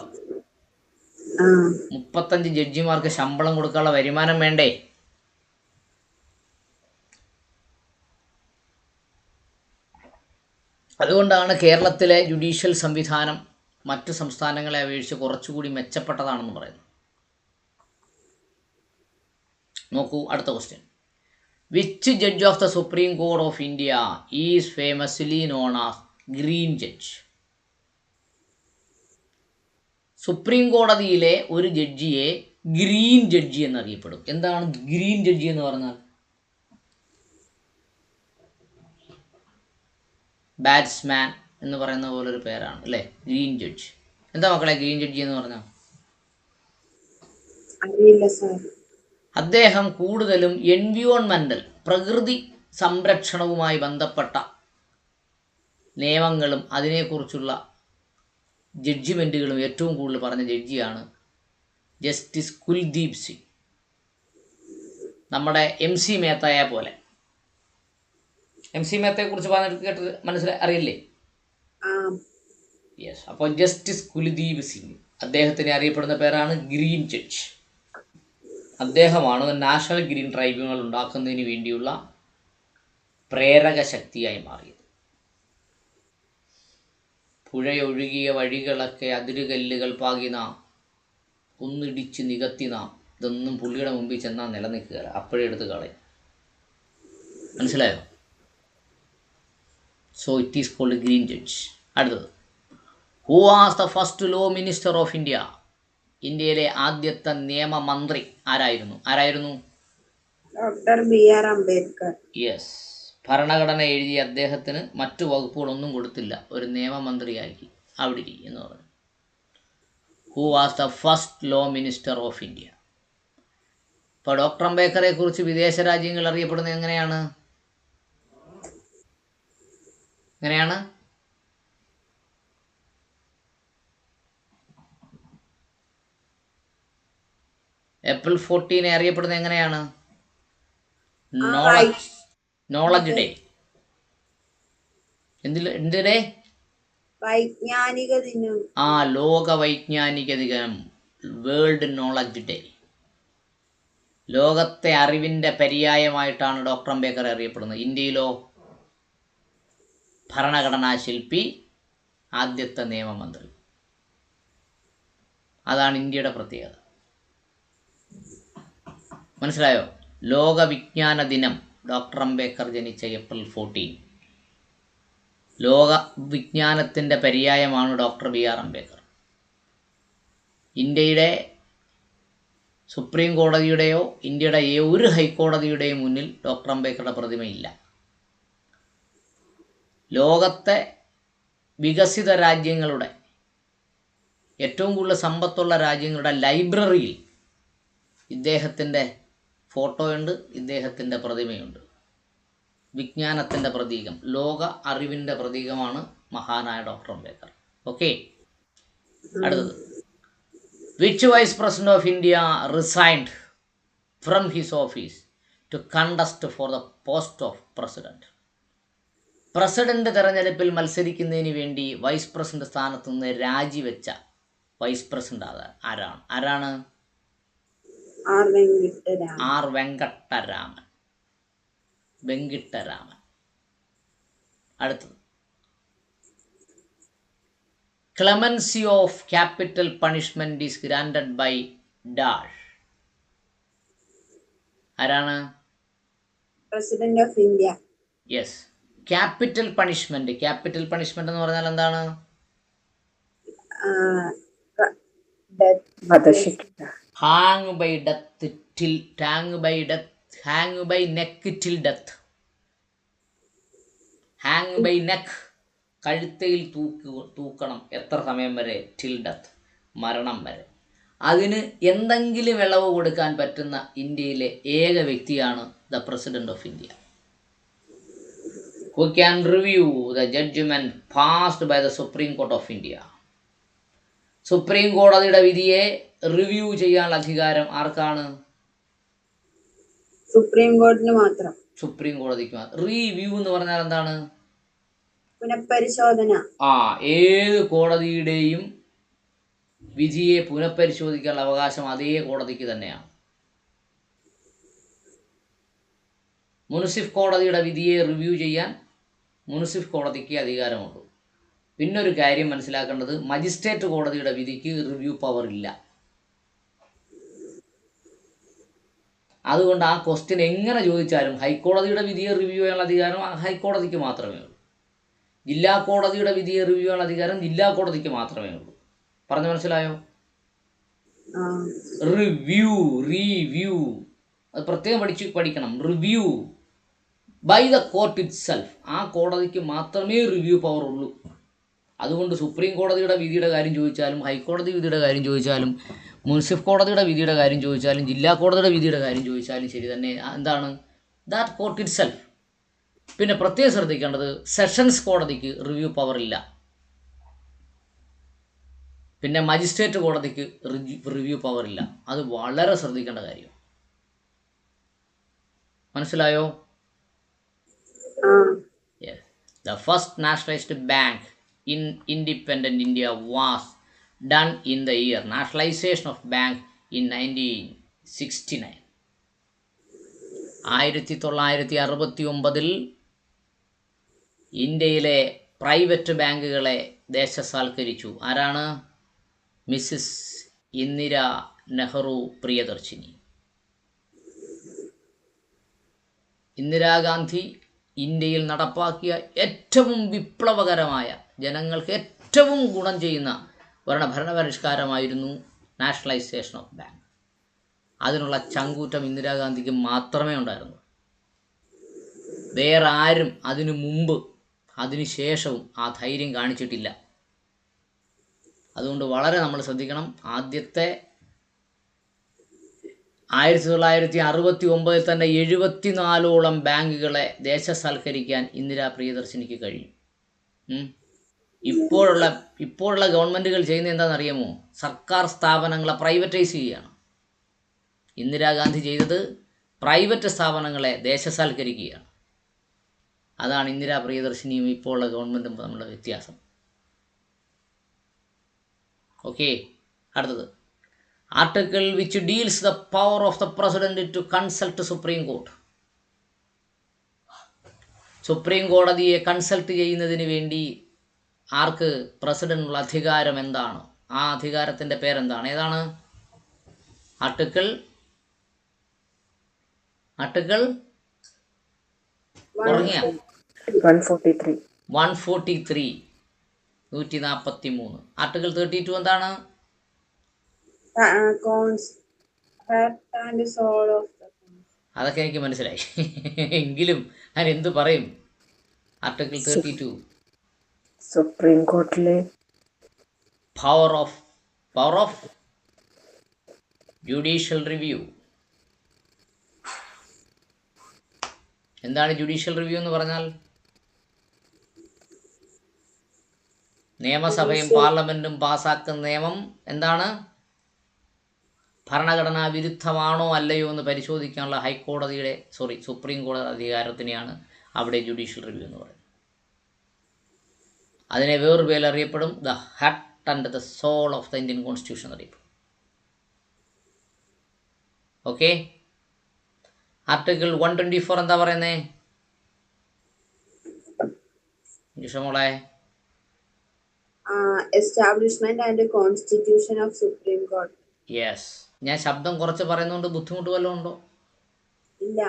35 ജഡ്ജിമാർക്ക് ശമ്പളം കൊടുക്കാനുള്ള വരുമാനം വേണ്ടേ? അതുകൊണ്ടാണ് കേരളത്തിലെ ജുഡീഷ്യൽ സംവിധാനം മറ്റ് സംസ്ഥാനങ്ങളെ അപേക്ഷിച്ച് കുറച്ചുകൂടി മെച്ചപ്പെട്ടതാണെന്ന് പറയുന്നത്. നോക്കൂ അടുത്ത question. Which judge of the supreme court of India is famously known as green judge? Supreme കോടതിയിലെ ഒരു ജഡ്ജിയെ ഗ്രീൻ ജഡ്ജി എന്നറിയപ്പെടും. എന്താണ് ഗ്രീൻ ജഡ്ജി എന്ന് പറഞ്ഞാൽ? ബാറ്റ്സ്മാൻ, എന്ന് പറയുന്ന പോലൊരു പേരാണ് അല്ലേ, ഗ്രീൻ ജഡ്ജ്. എന്താ മക്കളെ ഗ്രീൻ ജഡ്ജി എന്ന് പറഞ്ഞാൽ? അറിയില്ല സാർ. അദ്ദേഹം കൂടുതലും എൻവിയോൺമെൻ്റൽ, പ്രകൃതി സംരക്ഷണവുമായി ബന്ധപ്പെട്ട നിയമങ്ങളും അതിനെക്കുറിച്ചുള്ള ജഡ്ജിമെൻറ്റുകളും ഏറ്റവും കൂടുതൽ പറഞ്ഞ ജഡ്ജിയാണ് ജസ്റ്റിസ് കുൽദീപ് സിംഗ്. നമ്മുടെ MC മേത്തയെ പോലെ. MC മേത്തയെക്കുറിച്ച് പറഞ്ഞിട്ട് കേട്ട് അറിയില്ലേ? യെസ്. അപ്പോൾ ജസ്റ്റിസ് കുൽദീപ് സിംഗ്, അദ്ദേഹത്തിന് അറിയപ്പെടുന്ന പേരാണ് ഗ്രീൻ ജഡ്ജ്. അദ്ദേഹമാണ് നാഷണൽ ഗ്രീൻ ട്രൈബ്യൂണൽ ഉണ്ടാക്കുന്നതിന് വേണ്ടിയുള്ള പ്രേരക ശക്തിയായി മാറിയത്. പുഴയൊഴുകിയ വഴികളൊക്കെ അതിരുകല്ലുകൾ പാകി നാം ഒന്നിടിച്ച് നികത്തി നാം, ഇതൊന്നും പുള്ളിയുടെ മുമ്പിൽ ചെന്നാൽ നിലനിൽക്കുകയില്ല, അപ്പോഴേ എടുത്ത് കളയും. മനസ്സിലായോ? So it is called green judge. അടുത്തത്, who was the first law minister of India? ഇന്ത്യയിലെ ആദ്യത്തെ നിയമമന്ത്രി ആരായിരുന്നു? Doctor BR Ambedkar. യെസ്. ഭരണഘടന എഴുതിയ അദ്ദേഹത്തിന് മറ്റു വകുപ്പുകളൊന്നും കൊടുത്തില്ല, ഒരു നിയമമന്ത്രിയാക്കി അവിടെ എന്ന് പറഞ്ഞു. Who was the first law minister of India. ഇപ്പോൾ ഡോക്ടർ അംബേദ്കറെ കുറിച്ച് വിദേശ രാജ്യങ്ങൾ അറിയപ്പെടുന്നത് എങ്ങനെയാണ്? ഏപ്രിൽ 14 അറിയപ്പെടുന്നത് എങ്ങനെയാണ്? Knowledge day. എന്തിടെ? വൈജ്ഞാനിക ദിനം. ലോക വൈജ്ഞാനിക ദിനം, വേൾഡ് നോളജ് ഡേ. ലോകത്തെ അറിവിൻ്റെ പര്യായമായിട്ടാണ് ഡോക്ടർ അംബേദ്കർ അറിയപ്പെടുന്നത്. ഇന്ത്യയിലോ ഭരണഘടനാ ശില്പി, ആദ്യത്തെ നിയമമന്ത്രി. അതാണ് ഇന്ത്യയുടെ പ്രത്യേകത. മനസ്സിലായോ? ലോക വിജ്ഞാന ദിനം, ഡോക്ടർ അംബേദ്കർ ജനിച്ച ഏപ്രിൽ 14. ലോക വിജ്ഞാനത്തിൻ്റെ പര്യായമാണ് ഡോക്ടർ BR അംബേദ്കർ. ഇന്ത്യയുടെ സുപ്രീം കോടതിയുടെയോ ഇന്ത്യയുടെ ഒരു ഹൈക്കോടതിയുടെയും മുന്നിൽ ഡോക്ടർ അംബേദ്കറുടെ പ്രതിമയില്ല. ലോകത്തെ വികസിത രാജ്യങ്ങളുടെ, ഏറ്റവും കൂടുതൽ സമ്പത്തുള്ള രാജ്യങ്ങളുടെ ലൈബ്രറിയിൽ ഇദ്ദേഹത്തിൻ്റെ ഫോട്ടോയുണ്ട്, ഇദ്ദേഹത്തിൻ്റെ പ്രതിമയുണ്ട്. വിജ്ഞാനത്തിൻ്റെ പ്രതീകം, ലോക അറിവിൻ്റെ പ്രതീകമാണ് മഹാനായ ഡോക്ടർ അംബേദ്കർ. ഓക്കെ. അടുത്തത്, which vice president of India resigned from his office to contest for the post of president? President തെരഞ്ഞെടുപ്പിൽ മത്സരിക്കുന്നതിന് വേണ്ടി വൈസ് പ്രസിഡന്റ് സ്ഥാനത്ത് നിന്ന് രാജിവെച്ച വൈസ് പ്രസിഡന്റ് ആരാണ്? ആർ വെങ്കിട്ടരാമൻ. അടുത്തത്, clemency of capital punishment is granted by dash. ആരാണ്? President of India. Yes. Capital punishment എന്ന് പറഞ്ഞാൽ എന്താണ്? Hang by neck till death. Hang by neck, കഴുത്തയിൽ തൂക്കണം. എത്ര സമയം വരെ? ടിൽ ഡെത്ത്, മരണം വരെ. അതിന് എന്തെങ്കിലും ഇളവ് കൊടുക്കാൻ പറ്റുന്ന ഇന്ത്യയിലെ ഏക വ്യക്തിയാണ് the president of India. Who can review the judgment passed by the Supreme Court of India? Supreme കോടതിയുടെ വിധിയെ റിവ്യൂ ചെയ്യാനുള്ള അധികാരം ആർക്കാണ്? സുപ്രീം കോടതിക്ക് മാത്രം. റിവ്യൂ എന്ന് പറഞ്ഞാൽ എന്താണ്? പുനഃപരിശോധന. ഏത് കോടതിയുടെയും വിധിയെ പുനഃപരിശോധിക്കാനുള്ള അവകാശം അതേ കോടതിക്ക് തന്നെയാണ്. മുൻസിഫ് കോടതിയുടെ വിധിയെ റിവ്യൂ ചെയ്യാൻ മുൻസിഫ് കോടതിക്ക് അധികാരമുണ്ട്. പിന്നൊരു കാര്യം മനസ്സിലാക്കേണ്ടത്, മജിസ്ട്രേറ്റ് കോടതിയുടെ വിധിക്ക് റിവ്യൂ പവർ ഇല്ല. അതുകൊണ്ട് ആ ക്വസ്റ്റ്യൻ എങ്ങനെ ചോദിച്ചാലും ഹൈക്കോടതിയുടെ വിധിയെ റിവ്യൂ ചെയ്യാനുള്ള അധികാരം ഹൈക്കോടതിക്ക് മാത്രമേ ഉള്ളൂ. ജില്ലാ കോടതിയുടെ വിധിയെ റിവ്യൂ ചെയ്യാനുള്ള അധികാരം ജില്ലാ കോടതിക്ക് മാത്രമേ ഉള്ളൂ. പറഞ്ഞു മനസ്സിലായോ? റിവ്യൂ അത് പ്രത്യേകം പഠിക്കണം. Review by the court itself. ആ കോടതിക്ക് മാത്രമേ റിവ്യൂ പവർ ഉള്ളൂ. അതുകൊണ്ട് സുപ്രീം കോടതിയുടെ വിധിയുടെ കാര്യം ചോദിച്ചാലും, ഹൈക്കോടതി വിധിയുടെ കാര്യം ചോദിച്ചാലും, മുനിസിപ്പൽ കോടതിയുടെ വിധിയുടെ കാര്യം ചോദിച്ചാലും, ജില്ലാ കോടതിയുടെ വിധിയുടെ കാര്യം ചോദിച്ചാലും ശരി തന്നെ, എന്താണ് ദാറ്റ് കോർട്ട് ഇറ്റ് സെൽഫ്. പിന്നെ പ്രത്യേകം ശ്രദ്ധിക്കേണ്ടത്, സെഷൻസ് കോടതിക്ക് റിവ്യൂ പവർ ഇല്ല. പിന്നെ മജിസ്ട്രേറ്റ് കോടതിക്ക് റിവ്യൂ പവർ ഇല്ല. അത് വളരെ ശ്രദ്ധിക്കേണ്ട കാര്യം. മനസ്സിലായോ? Yes. The first nationalized bank in independent India was done in the year nationalization of bank in 1969. 1969 ഇന്ത്യയിലെ പ്രൈവറ്റ് ബാങ്കുകളെ ദേശസാൽക്കരിച്ചു. ആരാണ്? മിസ്സിസ് ഇന്ദിര നെഹ്റു പ്രിയദർശിനി. ഇന്ദിരാഗാന്ധി ഇന്ത്യയിൽ നടപ്പാക്കിയ ഏറ്റവും വിപ്ലവകരമായ, ജനങ്ങൾക്ക് ഏറ്റവും ഗുണം ചെയ്യുന്ന ഭരണപരിഷ്കാരമായിരുന്നു നാഷണലൈസേഷൻ ഓഫ് ബാങ്ക്. അതിനുള്ള ചങ്കൂറ്റം ഇന്ദിരാഗാന്ധിക്ക് മാത്രമേ ഉണ്ടായിരുന്നു. വേറെ ആരും അതിനു മുമ്പ് അതിനു ശേഷവും ആ ധൈര്യം കാണിച്ചിട്ടില്ല. അതുകൊണ്ട് വളരെ നമ്മൾ ശ്രദ്ധിക്കണം. ആദ്യത്തെ 1969 തന്നെ 74ഓളം ബാങ്കുകളെ ദേശസാൽക്കരിക്കാൻ ഇന്ദിരാ പ്രിയദർശിനിക്ക് കഴിയും. ഇപ്പോഴുള്ള ഗവൺമെൻറ്റുകൾ ചെയ്യുന്നത് എന്താണെന്നറിയാമോ? സർക്കാർ സ്ഥാപനങ്ങളെ പ്രൈവറ്റൈസ് ചെയ്യുകയാണ്. ഇന്ദിരാഗാന്ധി ചെയ്തത് പ്രൈവറ്റ് സ്ഥാപനങ്ങളെ ദേശസാൽക്കരിക്കുകയാണ്. അതാണ് ഇന്ദിരാ പ്രിയദർശിനിയും ഇപ്പോഴുള്ള ഗവൺമെൻറ്റും തമ്മിലുള്ള വ്യത്യാസം. ഓക്കെ, അടുത്തത് article which deals the power of the president to consult supreme court. Supreme കോടതിയെ കൺസൾട്ട് ചെയ്യുന്നതിന് വേണ്ടി ആർക്ക് പ്രസിഡന്റിനുള്ള അധികാരം എന്താണ്? ആ അധികാരത്തിൻ്റെ പേരെന്താണ്? ഏതാണ്? ആർട്ടിക്കിൾ 143. 143. ആർട്ടിക്കിൾ 32 എന്താണ്? അതൊക്കെ എനിക്ക് മനസ്സിലായി. എങ്കിലും ഞാൻ എന്ത് പറയും? ആർട്ടിക്കിൾ 32 സുപ്രീം കോർട്ടിലെ പവർ ഓഫ് ജുഡീഷ്യൽ റിവ്യൂ. എന്താണ് ജുഡീഷ്യൽ റിവ്യൂ എന്ന് പറഞ്ഞാൽ? നിയമസഭയും പാർലമെൻറ്റും പാസ്സാക്കുന്ന നിയമം എന്താണ്, ഭരണഘടനാ വിരുദ്ധമാണോ അല്ലയോ എന്ന് പരിശോധിക്കാനുള്ള സുപ്രീം കോടതി അധികാരത്തിനെയാണ് അവിടെ ജുഡീഷ്യൽ റിവ്യൂ എന്ന് പറയുന്നത്. അതിനെ വേറൊരു പേരിൽ അറിയപ്പെടും the heart and the soul of the Indian constitution എന്നറിയപ്പെടും. ഓക്കെ, ആർട്ടിക്കിൾ 124 എന്താ പറയുന്നേ മോളെ? Establishment and constitution of supreme court. Yes. ഞാൻ ശബ്ദം കുറച്ച് പറയുന്നതുകൊണ്ട് ബുദ്ധിമുട്ട് വല്ലതും ഉണ്ടോ? ഇല്ല.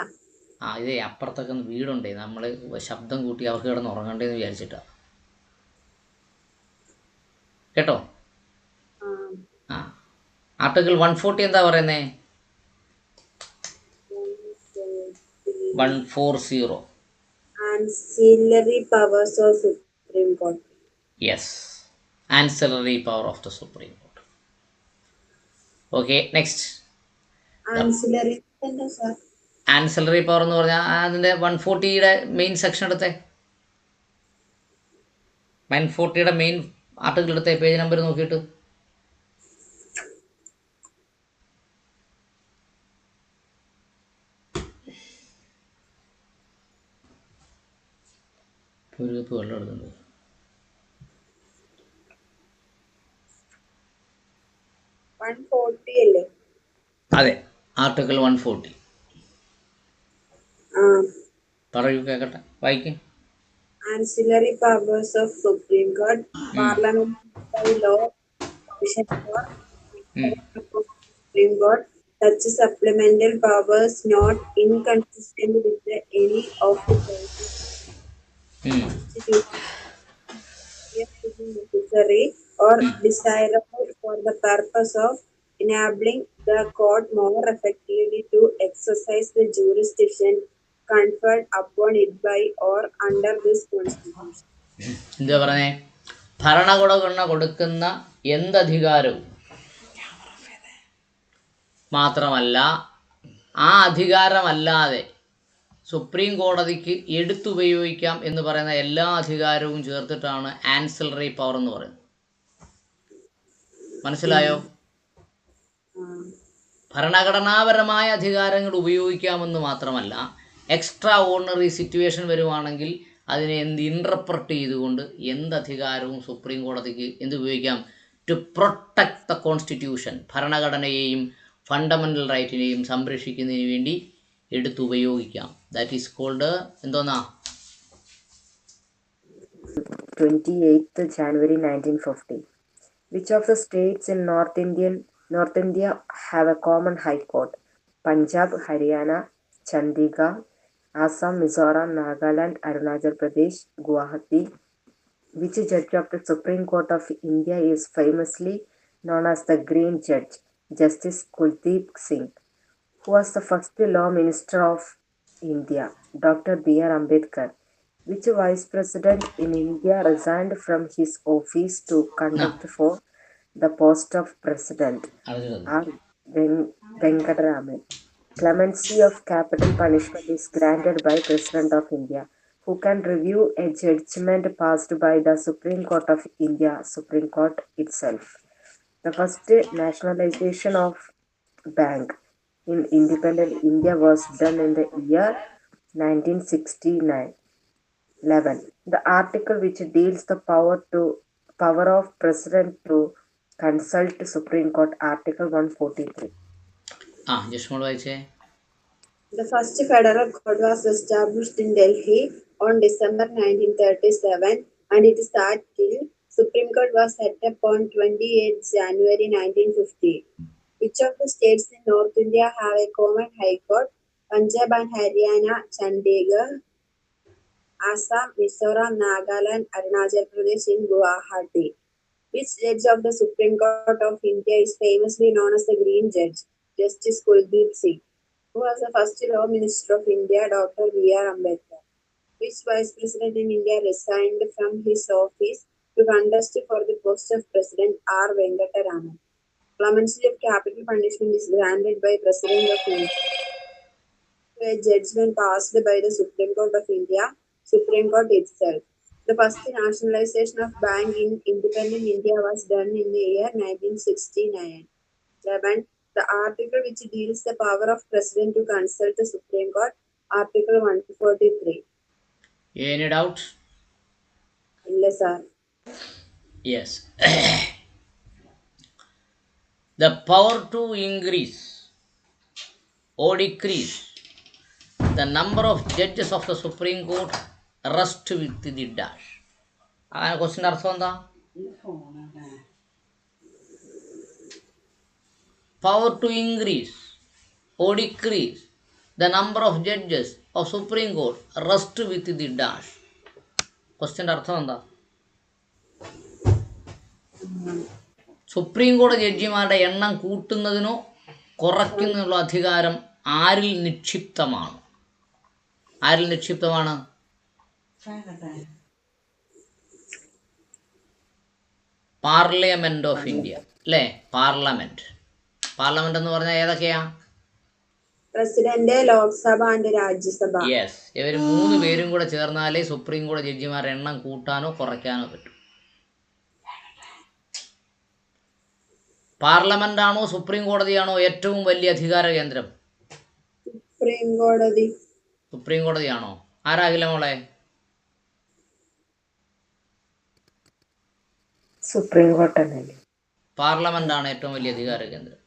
ഇതേ അപ്പുറത്തൊക്കെ വീടുണ്ടേ, നമ്മൾ ശബ്ദം കൂട്ടി അവർക്ക് കിടന്ന് ഉറങ്ങണ്ടേന്ന് വിചാരിച്ചിട്ടാ. കേട്ടോ? ആർട്ടിക്കിൾ 140 എന്താ പറയുന്നേ? 140 ancillary powers of Supreme Court. Yes, ancillary power of the Supreme Court. Okay, next. Ancillary എന്താ സർ? ആൻസിലറി പവർ എന്ന് പറഞ്ഞാൽ അതിൻ്റെ 140യുടെ മെയിൻ സെക്ഷൻ എടുത്തേ. 140യുടെ മെയിൻ ആർട്ടിക്കിൾ എടുത്തേ, പേജ് നമ്പർ നോക്കിയിട്ട്. ഒരു കപ്പ് വെള്ളം എടുക്കുന്നുണ്ട്. അതെ, ആർട്ടിക്കിൾ 140. പറയൂ, കേക്കട്ടെ, വായിക്കും. Ancillary powers of Supreme Court. Parliament by law provision for Supreme Court. Such supplemental powers not inconsistent with any of the constitution necessary or desirable for the purpose of enabling the court more effectively to exercise the jurisdiction conferred upon it by or under this constitution. എന്താ പറഞ്ഞേ? ഭരണഘടന കൊടുക്കുന്ന എന്തധികാരവും മാത്രമല്ല ആ അധികാരമല്ലാതെ supreme കോടതിക്ക് എടുത്തുപയോഗിക്കാം എന്ന് പറയുന്ന എല്ലാ അധികാരവും ചേർത്തിട്ടാണ് ആൻസിലറി പവർ എന്ന് പറയുന്നത്. മനസ്സിലായോ? ഭരണഘടനാപരമായ അധികാരങ്ങൾ ഉപയോഗിക്കാമെന്ന് മാത്രമല്ല, എക്സ്ട്രാ ഓർഡിനറി സിറ്റുവേഷൻ വരുവാണെങ്കിൽ അതിനെ ഇൻറ്റർപ്രറ്റ് ചെയ്തുകൊണ്ട് അധികാരവും സുപ്രീം കോടതിക്ക് ഉപയോഗിക്കാം? ടു പ്രൊട്ടക്ട് ദ കോൺസ്റ്റിറ്റ്യൂഷൻ, ഭരണഘടനയെയും ഫണ്ടമെൻ്റൽ റൈറ്റിനെയും സംരക്ഷിക്കുന്നതിന് വേണ്ടി എടുത്തുപയോഗിക്കാം. ദാറ്റ് ഈസ് കോൾഡ് എന്തോന്നാ? 28th January 1950. Which of the states in North India have a common high court? Punjab, Haryana, Chandigarh, Assam, Mizoram, Nagaland, Arunachal Pradesh, Guwahati. Which judge of the Supreme Court of India is famously known as the Green Judge? Justice Kuldeep Singh. Who was the first law minister of India? Dr. B.R. Ambedkar. Which vice president in India resigned from his office to contest for the post of president? R. Venkataraman. Clemency of capital punishment is granted by President of India, who can review a judgment passed by the Supreme Court of India, Supreme Court itself. The first nationalization of bank in independent India was done in the year 1969. 11. The article which deals the power of President to consult Supreme Court, Article 143. Just one way. The first federal court was established in Delhi on December 1937, and it is that till Supreme Court was set up on 28th January 1950. Which of the states in North India have a common high court? Punjab and Haryana, Chandigarh, Assam, Mizoram, Nagaland, Arunachal Pradesh, in Guwahati. Which judge of the Supreme Court of India is famously known as the Green Judge? Justice Kuldeep Singh. Who was the first law minister of India? Dr. B.R. Ambedkar. Which vice president in India resigned from his office to contest for the post of president? R. Venkataraman. Clemency of capital punishment is granted by President of India. A judgment passed by the Supreme Court of India, Supreme Court itself. The first nationalization of bank in independent India was done in the year 1969. 11. The article which deals the power of President to consult the Supreme Court, Article 143. Any doubts? Yes, sir. Yes. The power to increase or decrease the number of judges of the Supreme Court rest with the dash. അങ്ങനെ ക്വസ്റ്റിൻ്റെ അർത്ഥം എന്താ? Power to increase or decrease the number of judges of Supreme Court rest with the dash. ക്വസ്റ്റിൻ്റെ അർത്ഥം എന്താ? Supreme കോടതി ജഡ്ജിമാരുടെ എണ്ണം കൂട്ടുന്നതിനോ കുറയ്ക്കുന്നതിനുള്ള അധികാരം ആരിൽ നിക്ഷിപ്തമാണ്? ആരിൽ നിക്ഷിപ്തമാണ്? പാർലമെന്റ് ഓഫ് ഇന്ത്യ അല്ലേ? പാർലമെന്റ് എന്ന് പറഞ്ഞാൽ ഏതൊക്കെയാ? President, Lok Sabha and Rajya Sabha. Yes, ഇവർ 3 പേരും കൂടെ ചേർന്നാലേ സുപ്രീം കോടതി ജഡ്ജിമാരുടെ എണ്ണം കൂട്ടാനോ കുറയ്ക്കാനോ പറ്റും. പാർലമെന്റ് ആണോ സുപ്രീം കോടതിയാണോ ഏറ്റവും വലിയ അധികാര കേന്ദ്രം? സുപ്രീം കോടതിയാണോ? ആരാകില്ല മോളെ? സുപ്രീം കോടതി. പാർലമെന്റ് ആണ് ഏറ്റവും വലിയ അധികാര കേന്ദ്രം.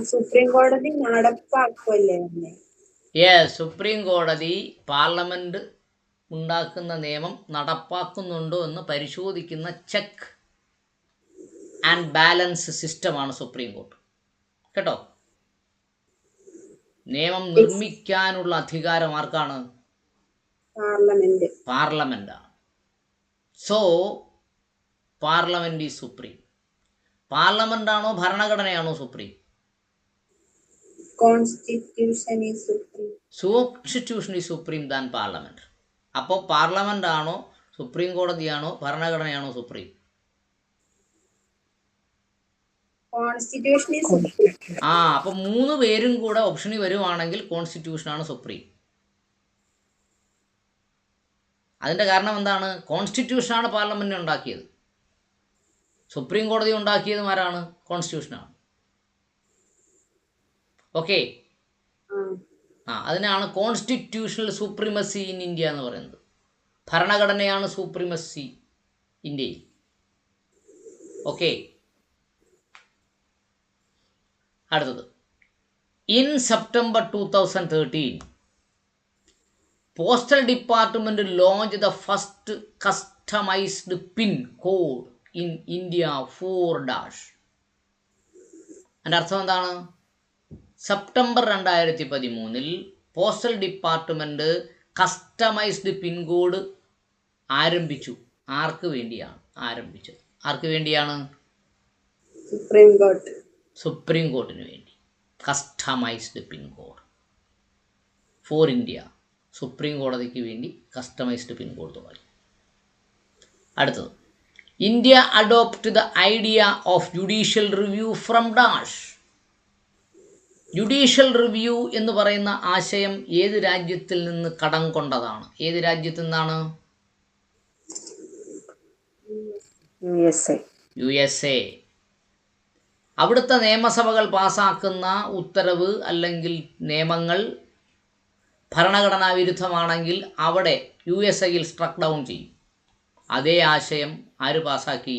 സുപ്രീം കോടതി നടപ്പാക്കുമല്ലേ? യെസ്, സുപ്രീം കോടതി പാർലമെന്റ് ഉണ്ടാക്കുന്ന നിയമം നടപ്പാക്കുന്നുണ്ടോ എന്ന് പരിശോധിക്കുന്ന ചെക്ക് ആൻഡ് ബാലൻസ് സിസ്റ്റമാണ് സുപ്രീം കോർട്ട്. കേട്ടോ? നിയമം നിർമ്മിക്കാനുള്ള അധികാരം ആർക്കാണ്? പാർലമെന്റാണ്. So parliament is supreme. Parliament ആണോ ഭരണഘടനയാണോ supreme? Constitution is supreme than parliament. അപ്പോൾ പാർലമെന്റ് ആണോ സുപ്രീം കോടതിയാണോ ഭരണഘടനയാണോ സുപ്രീം? Constitution is supreme. അപ്പം 3 പേരും കൂടെ ഓപ്ഷനിൽ വരുവാണെങ്കിൽ കോൺസ്റ്റിറ്റ്യൂഷനാണ് സുപ്രീം. അതിൻ്റെ കാരണം എന്താണ്? കോൺസ്റ്റിറ്റ്യൂഷനാണ് പാർലമെൻറ്റിനെ ഉണ്ടാക്കിയത്. സുപ്രീം കോടതി ഉണ്ടാക്കിയതും ആരാണ്? കോൺസ്റ്റിറ്റ്യൂഷനാണ്. ഓക്കെ, അതിനാണ് കോൺസ്റ്റിറ്റ്യൂഷണൽ സൂപ്രിമസി ഇൻ ഇന്ത്യ എന്ന് പറയുന്നത്. ഭരണഘടനയാണ് സൂപ്രിമസി ഇന്ത്യയിൽ. ഓക്കെ, അടുത്തത്. In September 2013 postal department launch the first customised pin code in India 4-. അതിൻ്റെ അർത്ഥം എന്താണ്? September 2013 postal department customised pin code ആരംഭിച്ചു. ആർക്ക് വേണ്ടിയാണ് ആരംഭിച്ചത്? ആർക്ക് വേണ്ടിയാണ്? സുപ്രീം കോർട്ടിന് വേണ്ടി. Customised pin code for India. Supreme കോടതിക്ക് വേണ്ടി കസ്റ്റമൈസ്ഡ് പിൻ കോഡ് തുടങ്ങി. അടുത്തത്. India adopt the idea of judicial review from dash. Judicial review എന്ന് പറയുന്ന ആശയം ഏത് രാജ്യത്തിൽ നിന്ന് കടം കൊണ്ടതാണ്? ഏത് രാജ്യത്തു നിന്നാണ്? USA. അവിടുത്തെ നിയമസഭകൾ പാസാക്കുന്ന ഉത്തരവ് അല്ലെങ്കിൽ നിയമങ്ങൾ ഭരണഘടനാ വിരുദ്ധമാണെങ്കിൽ അവിടെ USA സ്ട്രക്ക് ഡൗൺ ചെയ്യും. അതേ ആശയം ആര് പാസാക്കി?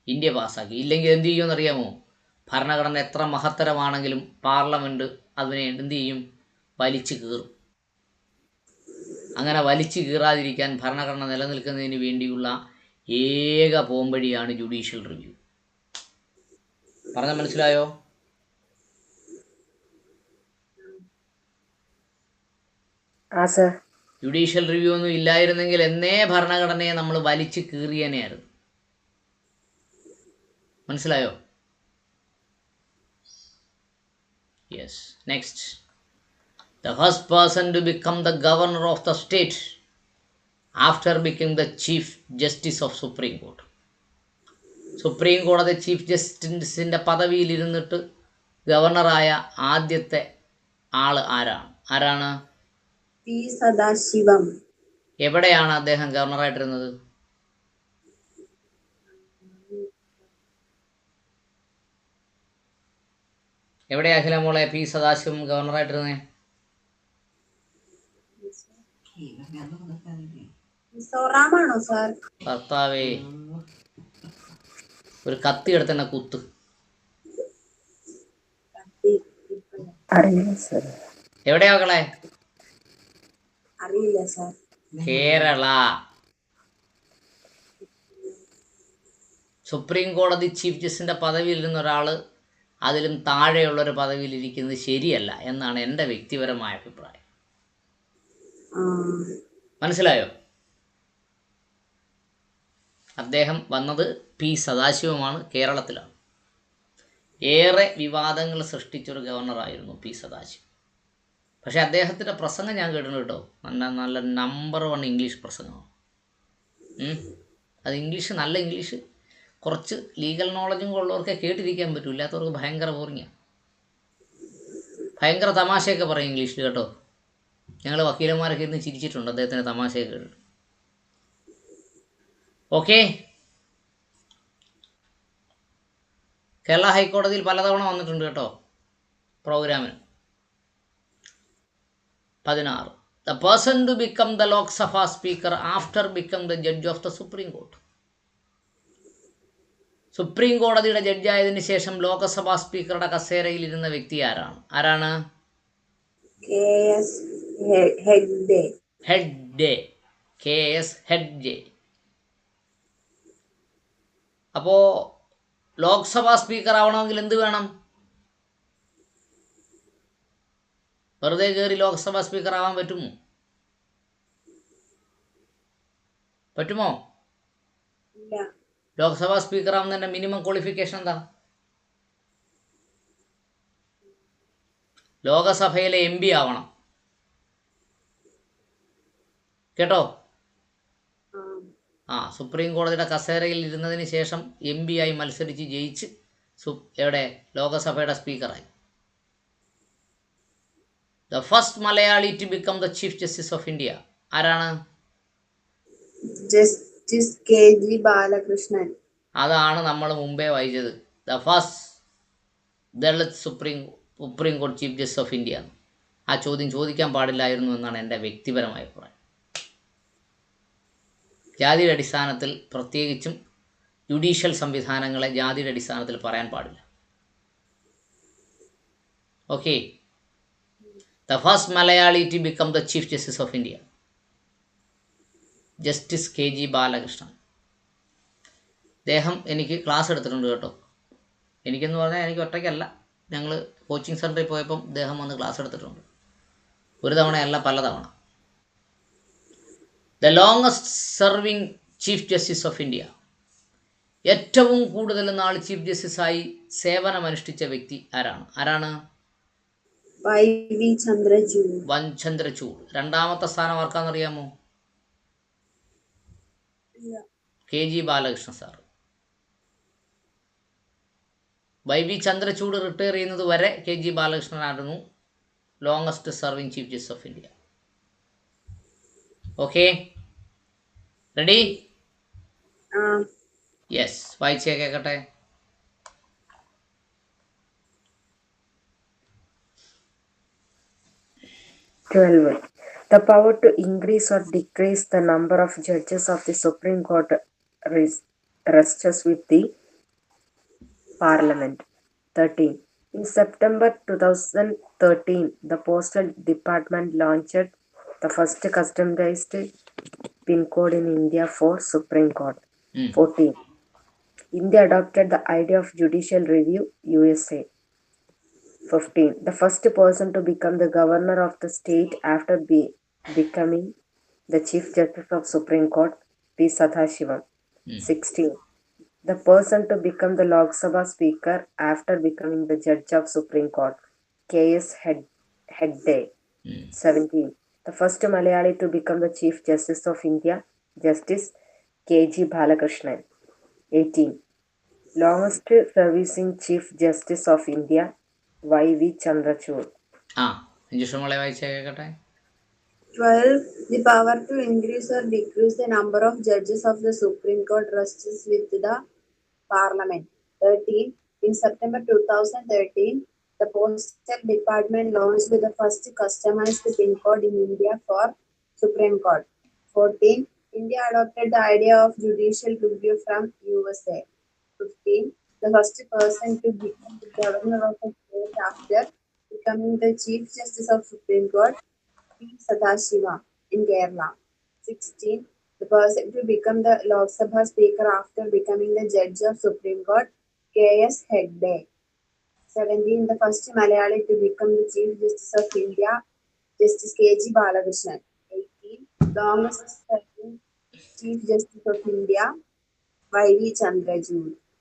ഇന്ത്യ പാസാക്കി. ഇല്ലെങ്കിൽ എന്ത് ചെയ്യുമെന്നറിയാമോ? ഭരണഘടന എത്ര മഹത്തരമാണെങ്കിലും പാർലമെൻറ്റ് അതിനെ എന്ത് ചെയ്യും? വലിച്ചു കീറും. അങ്ങനെ വലിച്ചു കീറാതിരിക്കാൻ ഭരണഘടന നിലനിൽക്കുന്നതിന് വേണ്ടിയുള്ള ഏക പോംവഴിയാണ് ജുഡീഷ്യൽ റിവ്യൂ. പറഞ്ഞാൽ മനസ്സിലായോ? ജുഡീഷ്യൽ റിവ്യൂ ഒന്നും ഇല്ലായിരുന്നെങ്കിൽ എന്നേ ഭരണഘടനയെ നമ്മൾ വലിച്ചു കീറിയനെയായിരുന്നു. മനസ്സിലായോ? Yes. Next. The first person to become the governor of the state after become the chief justice of supreme court. Supreme കോടതി ചീഫ് ജസ്റ്റിസിൻ്റെ പദവിയിലിരുന്നിട്ട് ഗവർണറായ ആദ്യത്തെ ആൾ ആരാണ്? പി സദാശിവം. എവിടെയാണ് അദ്ദേഹം ഗവർണറായിട്ടിരുന്നത്? എവിടെയാ അഖില മോളെ പി സദാശിവം ഗവർണറായിട്ടിരുന്നേ? മിസോറാമാണോ സാർ? ഭർത്താവേ, ഒരു കത്തി എടുത്തന്നെ കുത്ത്. എവിടെയാ മക്കളെ? അറിയില്ല സാർ. കേരള. സുപ്രീം കോടതി ചീഫ് ജസ്റ്റിസിൻ്റെ പദവിയിലിരുന്ന ഒരാൾ അതിലും താഴെയുള്ളൊരു പദവിയിലിരിക്കുന്നത് ശരിയല്ല എന്നാണ് എൻ്റെ വ്യക്തിപരമായ അഭിപ്രായം. മനസ്സിലായോ? അദ്ദേഹം വന്നത് പി സദാശിവമാണ്, കേരളത്തിലാണ്. ഏറെ വിവാദങ്ങൾ സൃഷ്ടിച്ചൊരു ഗവർണറായിരുന്നു പി സദാശിവം. പക്ഷേ അദ്ദേഹത്തിൻ്റെ പ്രസംഗം ഞാൻ കേട്ടിട്ടുണ്ട് കേട്ടോ. നല്ല നമ്പർ 1 ഇംഗ്ലീഷ് പ്രസംഗമാണ്. അത് ഇംഗ്ലീഷ്, നല്ല ഇംഗ്ലീഷ്. കുറച്ച് ലീഗൽ നോളജും ഉള്ളവർക്ക് കേട്ടിരിക്കാൻ പറ്റും, ഇല്ലാത്തവർക്ക് ഭയങ്കര ബോറിങ്ങാണ്. ഭയങ്കര തമാശയൊക്കെ പറയും ഇംഗ്ലീഷിൽ കേട്ടോ. ഞങ്ങൾ വക്കീലന്മാരൊക്കെ ഇരുന്ന് ചിരിച്ചിട്ടുണ്ട് അദ്ദേഹത്തിൻ്റെ തമാശയൊക്കെ കേട്ടിട്ട്. ഓക്കെ. കേരള ഹൈക്കോടതിയിൽ പലതവണ വന്നിട്ടുണ്ട് കേട്ടോ പ്രോഗ്രാമിന്. 16. The person to become the Lok Sabha speaker after become the judge of the Supreme Court. Supreme കോടതിയുടെ ജഡ്ജായതിനു ശേഷം ലോകസഭാ സ്പീക്കറുടെ കസേരയിൽ ഇരുന്ന വ്യക്തി ആരാണ്? KS ഹെഗ്ഡെ. അപ്പോൾ ലോക്സഭാ സ്പീക്കർ ആവണമെങ്കിൽ എന്ത് വേണം? വെറുതെ കയറി ലോക്സഭാ സ്പീക്കർ ആവാൻ പറ്റുമോ? ലോക്സഭാ സ്പീക്കർ ആവുന്നതിൻ്റെ മിനിമം ക്വാളിഫിക്കേഷൻ എന്താ? ലോകസഭയിലെ MP ആവണം. കേട്ടോ? സുപ്രീം കോടതിയുടെ കസേരയിൽ ഇരുന്നതിന് ശേഷം MP ആയി മത്സരിച്ച് ജയിച്ച് എവിടെ ലോകസഭയുടെ സ്പീക്കറായി. The first Malayali to become the chief justice of India ആരാണ്? Justice KG Balakrishnan. അതാണ് നമ്മൾ മുമ്പേ വായിച്ചത്. ദ ഫസ്റ്റ് ദളിത് സുപ്രീം കോടതി ചീഫ് ജസ്റ്റിസ് ഓഫ് ഇന്ത്യ. ആ ചോദ്യം ചോദിക്കാൻ പാടില്ലായിരുന്നു എന്നാണ് എൻ്റെ വ്യക്തിപരമായ അഭിപ്രായം. ജാതിയുടെ അടിസ്ഥാനത്തിൽ, പ്രത്യേകിച്ചും ജുഡീഷ്യൽ സംവിധാനങ്ങളെ ജാതിയുടെ അടിസ്ഥാനത്തിൽ പറയാൻ പാടില്ല. Okay. The first Malayali to become the chief justice of India, justice KG Balakrishnan. അദ്ദേഹം എനിക്ക് ക്ലാസ് എടുത്തിട്ടുണ്ട് കേട്ടോ. എനിക്കെന്ന് പറഞ്ഞാൽ എനിക്ക് ഒറ്റയ്ക്കല്ല, ഞങ്ങൾ കോച്ചിങ് സെൻറ്ററിൽ പോയപ്പം അദ്ദേഹം വന്ന് ക്ലാസ് എടുത്തിട്ടുണ്ട്. ഒരു തവണയല്ല, പല തവണ. The longest serving chief justice of India, ഏറ്റവും കൂടുതൽ നാൾ ചീഫ് ജസ്റ്റിസായി സേവനമനുഷ്ഠിച്ച വ്യക്തി ആരാണ്? YV ചന്ദ്രചൂഡ്. രണ്ടാമത്തെ സ്ഥാനം ആർക്കാണെന്നറിയാമോ? KG Balakrishnan sir. YV Chandrachud retire ചെയ്യുന്നത് വരെ KG ബാലകൃഷ്ണനായിരുന്നു longest serving chief justice of India. Okay, ready? Yes, വായിച്ചേ കേൾക്കട്ടെ. The power to increase or decrease the number of judges of the Supreme Court rests with the Parliament. 13. In September 2013, the Postal Department launched the first customized PIN code in India for Supreme Court. 14. India adopted the idea of judicial review, USA. 15. The first person to become the governor of the state after becoming the Chief Justice of Supreme Court, P. Sadashivam. 16. The person to become the Lok Sabha Speaker after becoming the Judge of Supreme Court, K.S. Hegde. 17. The first Malayali to become the Chief Justice of India, Justice KG Balakrishnan. 18. Longest serving Chief Justice of India, YV Chandrachud. 12. The power to increase or decrease the number of judges of the Supreme Court rests with the Parliament. 13. In September 2013, the Postal Department launched the first customized PIN code in India for Supreme Court. 14. India adopted the idea of judicial review from USA. 15. The first person to become the governor of a state after becoming the Chief Justice of Supreme Court, P. Sadashivam in Kerala. 16. The person to become the Lok Sabha Speaker after becoming the Judge of Supreme Court, K.S. Hegde. 17. The first Malayali to become the Chief Justice of India, Justice KG Balakrishnan. 18. Longest serving Chief Justice of India, YV Chandrachud.